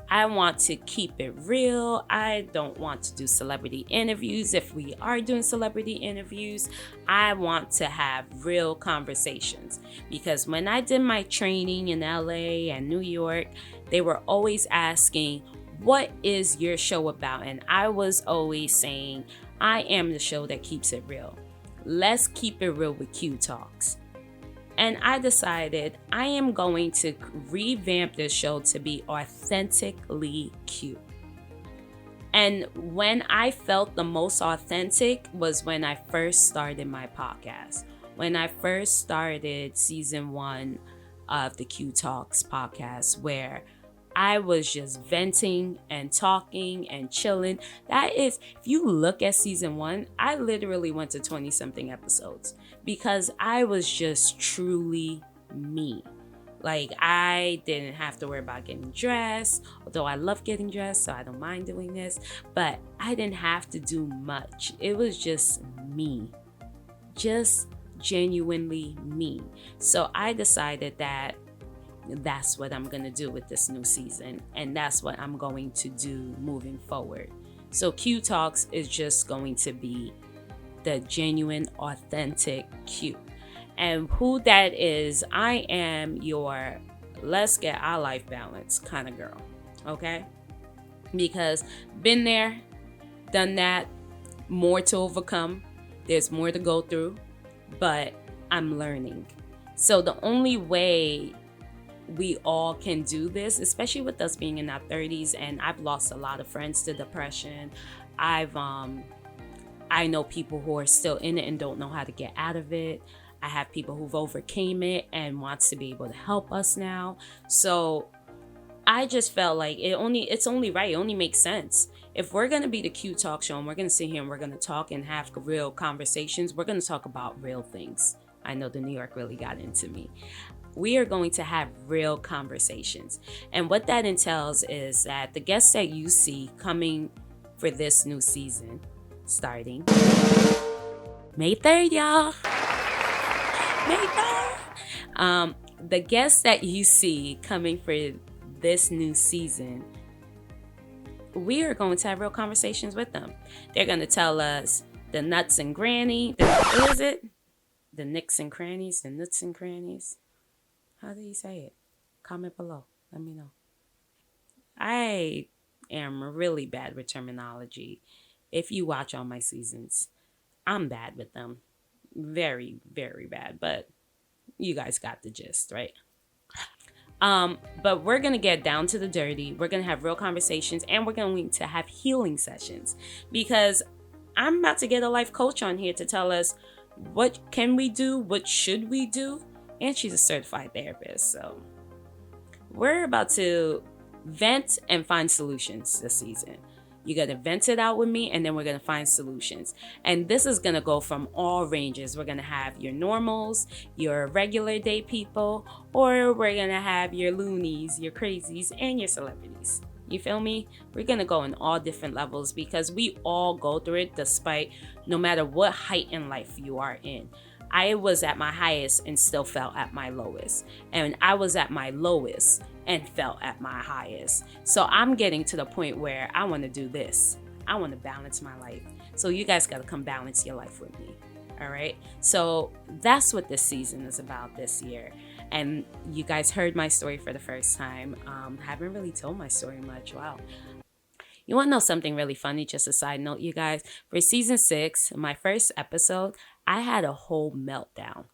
I want to keep it real. I don't want to do celebrity interviews. If we are doing celebrity interviews, I want to have real conversations. Because when I did my training in LA and New York, they were always asking, what is your show about? And I was always saying, I am the show that keeps it real. Let's keep it real with Qui Talks. And I decided I am going to revamp this show to be authentically cute. And when I felt the most authentic was when I first started my podcast. When I first started season 1 of the Qui Talks podcast, where I was just venting and talking and chilling. That is, if you look at season 1, I literally went to 20 something episodes because I was just truly me. Like, I didn't have to worry about getting dressed, although I love getting dressed, so I don't mind doing this, but I didn't have to do much. It was just me, just genuinely me. So I decided that that's what I'm going to do with this new season, and that's what I'm going to do moving forward. So Qui Talks is just going to be the genuine, authentic Q. And who that is, I am your let's get our life balance kind of girl, okay? Because been there, done that, more to overcome, there's more to go through, but I'm learning. So the only way we all can do this, especially with us being in our 30s, and I've lost a lot of friends to depression. I know people who are still in it and don't know how to get out of it. I have people who've overcame it and wants to be able to help us now. So I just felt like it's only right. It only makes sense. If we're going to be the Qui Talk show and we're going to sit here and we're going to talk and have real conversations, we're going to talk about real things. I know the New York really got into me. we are going to have real conversations. And what that entails is that the guests that you see coming for this new season, starting May 3rd, y'all. May 3rd. The guests that you see coming for this new season, we are going to have real conversations with them. They're going to tell us the nuts and granny. What is it? The nicks and crannies, the nuts and crannies. How do you say it? Comment below. Let me know. I am really bad with terminology. If you watch all my seasons, I'm bad with them. Very, very bad. But you guys got the gist, right? But we're going to get down to the dirty. We're going to have real conversations, and we're going to have healing sessions, because I'm about to get a life coach on here to tell us what can we do, what should we do, and she's a certified therapist. So we're about to vent and find solutions this season. You're going to vent it out with me, and then we're going to find solutions. And this is going to go from all ranges. We're going to have your normals, your regular day people, or we're going to have your loonies, your crazies, and your celebrities. You feel me? We're going to go in all different levels, because we all go through it, despite no matter what height in life you are in. I was at my highest and still felt at my lowest. And I was at my lowest and felt at my highest. So I'm getting to the point where I want to do this. I want to balance my life. So you guys got to come balance your life with me. All right. So that's what this season is about this year. And you guys heard my story for the first time. Haven't really told my story much. Wow. You want to know something really funny? Just a side note, you guys. For season 6, my first episode, I had a whole meltdown.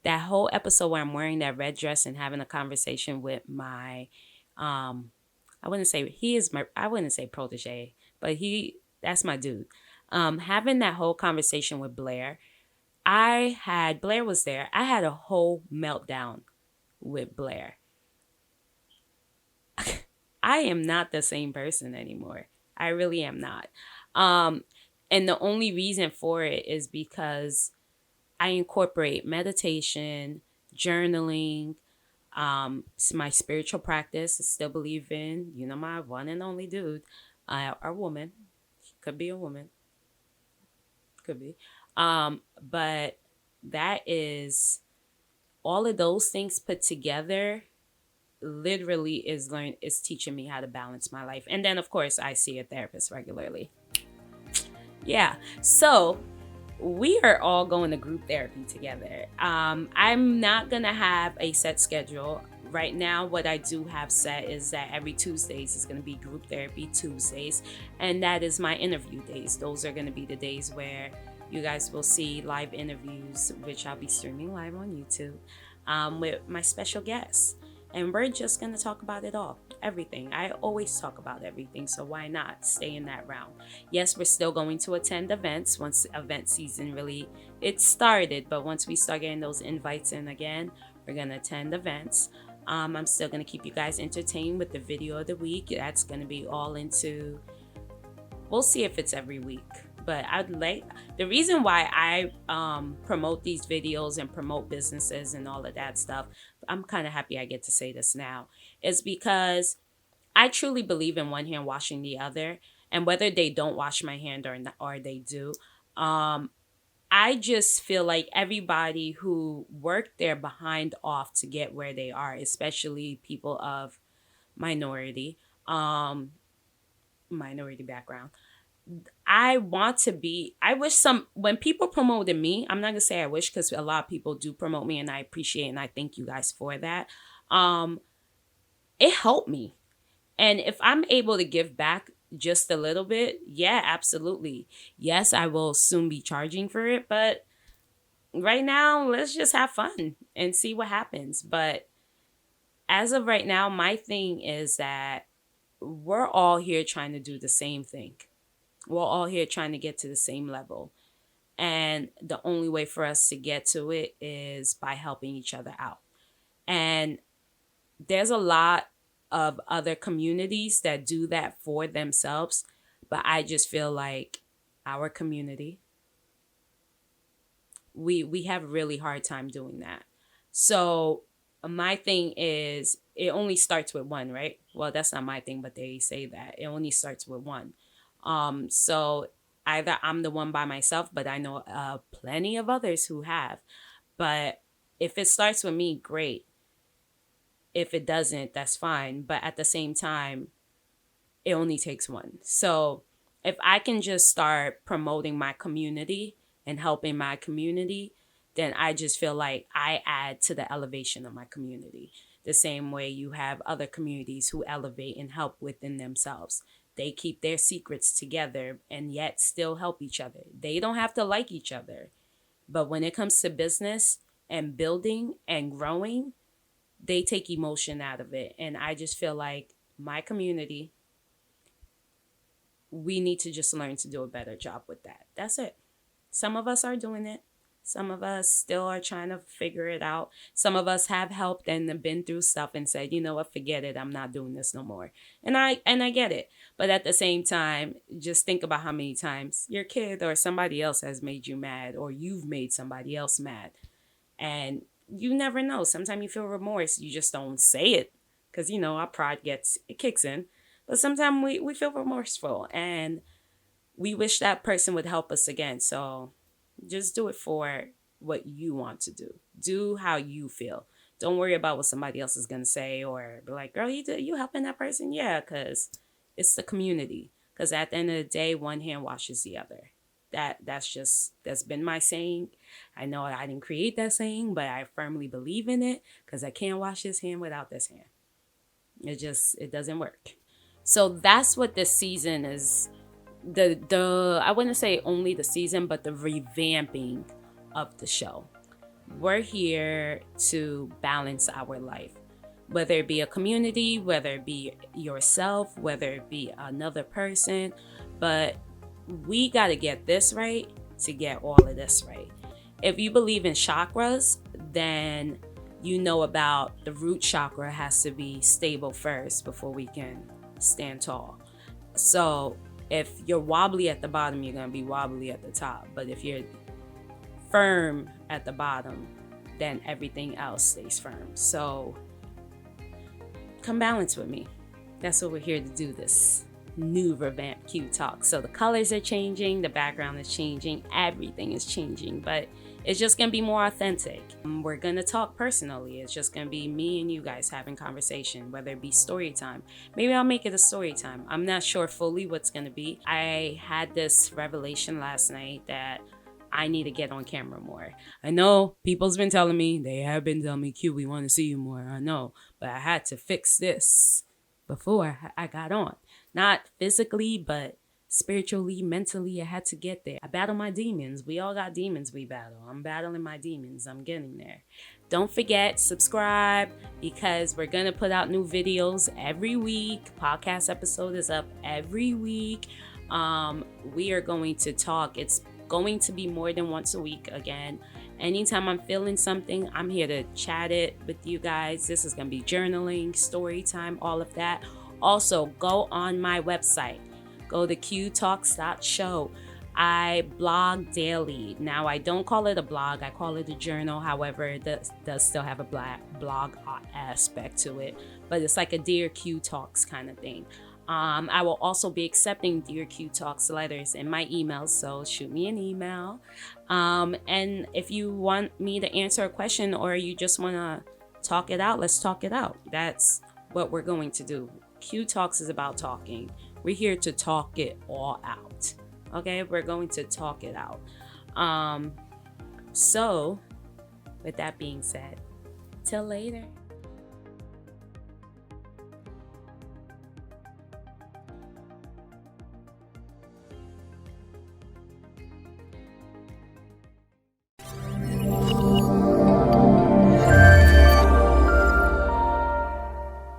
That whole episode where I'm wearing that red dress and having a conversation with my, I wouldn't say protege, but that's my dude. Having that whole conversation with Blair, Blair was there. I had a whole meltdown with Blair. I am not the same person anymore. I really am not. And the only reason for it is because I incorporate meditation, journaling, my spiritual practice. I still believe in, my one and only dude, or woman. Could be a woman. Could be. But that is all of those things put together. Literally is teaching me how to balance my life. And then, of course, I see a therapist regularly. Yeah. So we are all going to group therapy together. I'm not going to have a set schedule. Right now, what I do have set is that every Tuesdays is going to be group therapy Tuesdays. And that is my interview days. Those are going to be the days where you guys will see live interviews, which I'll be streaming live on YouTube, with my special guests. And we're just going to talk about it all. Everything. I always talk about everything, so why not stay in that realm? Yes, we're still going to attend events once event season it started, but once we start getting those invites in again, we're going to attend events. I'm still going to keep you guys entertained with the video of the week. That's going to be all into, we'll see if it's every week. But the reason why I promote these videos and promote businesses and all of that stuff, I'm kind of happy I get to say this now, is because I truly believe in one hand washing the other. And whether they don't wash my hand or they do, I just feel like everybody who worked their behind off to get where they are, especially people of minority background, I wish when people promoted me, I'm not going to say I wish, because a lot of people do promote me and I appreciate and I thank you guys for that. It helped me. And if I'm able to give back just a little bit, yeah, absolutely. Yes, I will soon be charging for it, but right now, let's just have fun and see what happens. But as of right now, my thing is that we're all here trying to do the same thing. We're all here trying to get to the same level. And the only way for us to get to it is by helping each other out. And there's a lot of other communities that do that for themselves. But I just feel like our community, we have a really hard time doing that. So my thing is it only starts with one, right? Well, that's not my thing, but they say that it only starts with one. So either I'm the one by myself, but I know plenty of others who have. But if it starts with me, great. If it doesn't, that's fine. But at the same time, it only takes one. So if I can just start promoting my community and helping my community, then I just feel like I add to the elevation of my community. The same way you have other communities who elevate and help within themselves. They keep their secrets together and yet still help each other. They don't have to like each other. But when it comes to business and building and growing, they take emotion out of it. And I just feel like my community, we need to just learn to do a better job with that. That's it. Some of us are doing it. Some of us still are trying to figure it out. Some of us have helped and have been through stuff and said, you know what, forget it. I'm not doing this no more. And I get it. But at the same time, just think about how many times your kid or somebody else has made you mad, or you've made somebody else mad. And you never know. Sometimes you feel remorse. You just don't say it because, our pride kicks in. But sometimes we feel remorseful and we wish that person would help us again. So just do it for what you want to do. Do how you feel. Don't worry about what somebody else is going to say or be like, girl, you helping that person? Yeah, because it's the community. Because at the end of the day, one hand washes the other. That's been my saying. I know I didn't create that saying, but I firmly believe in it because I can't wash this hand without this hand. It doesn't work. So that's what this season is. I wouldn't say only the season, but the revamping of the show. We're here to balance our life, whether it be a community, whether it be yourself, whether it be another person, but we got to get this right to get all of this right. If you believe in chakras, then you know about the root chakra has to be stable first before we can stand tall. So if you're wobbly at the bottom, you're going to be wobbly at the top. But if you're firm at the bottom, then everything else stays firm. So come balance with me. That's what we're here to do, this new revamped Qui Talks. So the colors are changing, the background is changing, everything is changing, but it's just going to be more authentic. We're going to talk personally. It's just going to be me and you guys having conversation, whether it be story time. Maybe I'll make it a story time. I'm not sure fully what's going to be. I had this revelation last night that I need to get on camera more. I know people's been telling me, they have been telling me, Q, we want to see you more. I know, but I had to fix this before I got on. Not physically, but spiritually, mentally, I had to get there. I battle my demons. We all got demons we battle. I'm battling my demons. I'm getting there. Don't forget, subscribe, because we're going to put out new videos every week. Podcast episode is up every week. We are going to talk. It's going to be more than once a week again. Anytime I'm feeling something, I'm here to chat it with you guys. This is going to be journaling, story time, all of that. Also, go on my website. Go to qitalks.show. I blog daily. Now, I don't call it a blog. I call it a journal. However, it does still have a blog aspect to it. But it's like a Dear Q Talks kind of thing. I will also be accepting Dear Q Talks letters in my emails, so shoot me an email. And if you want me to answer a question or you just want to talk it out, let's talk it out. That's what we're going to do. Q Talks is about talking. We're here to talk it all out. Okay, we're going to talk it out. So, with that being said, till later.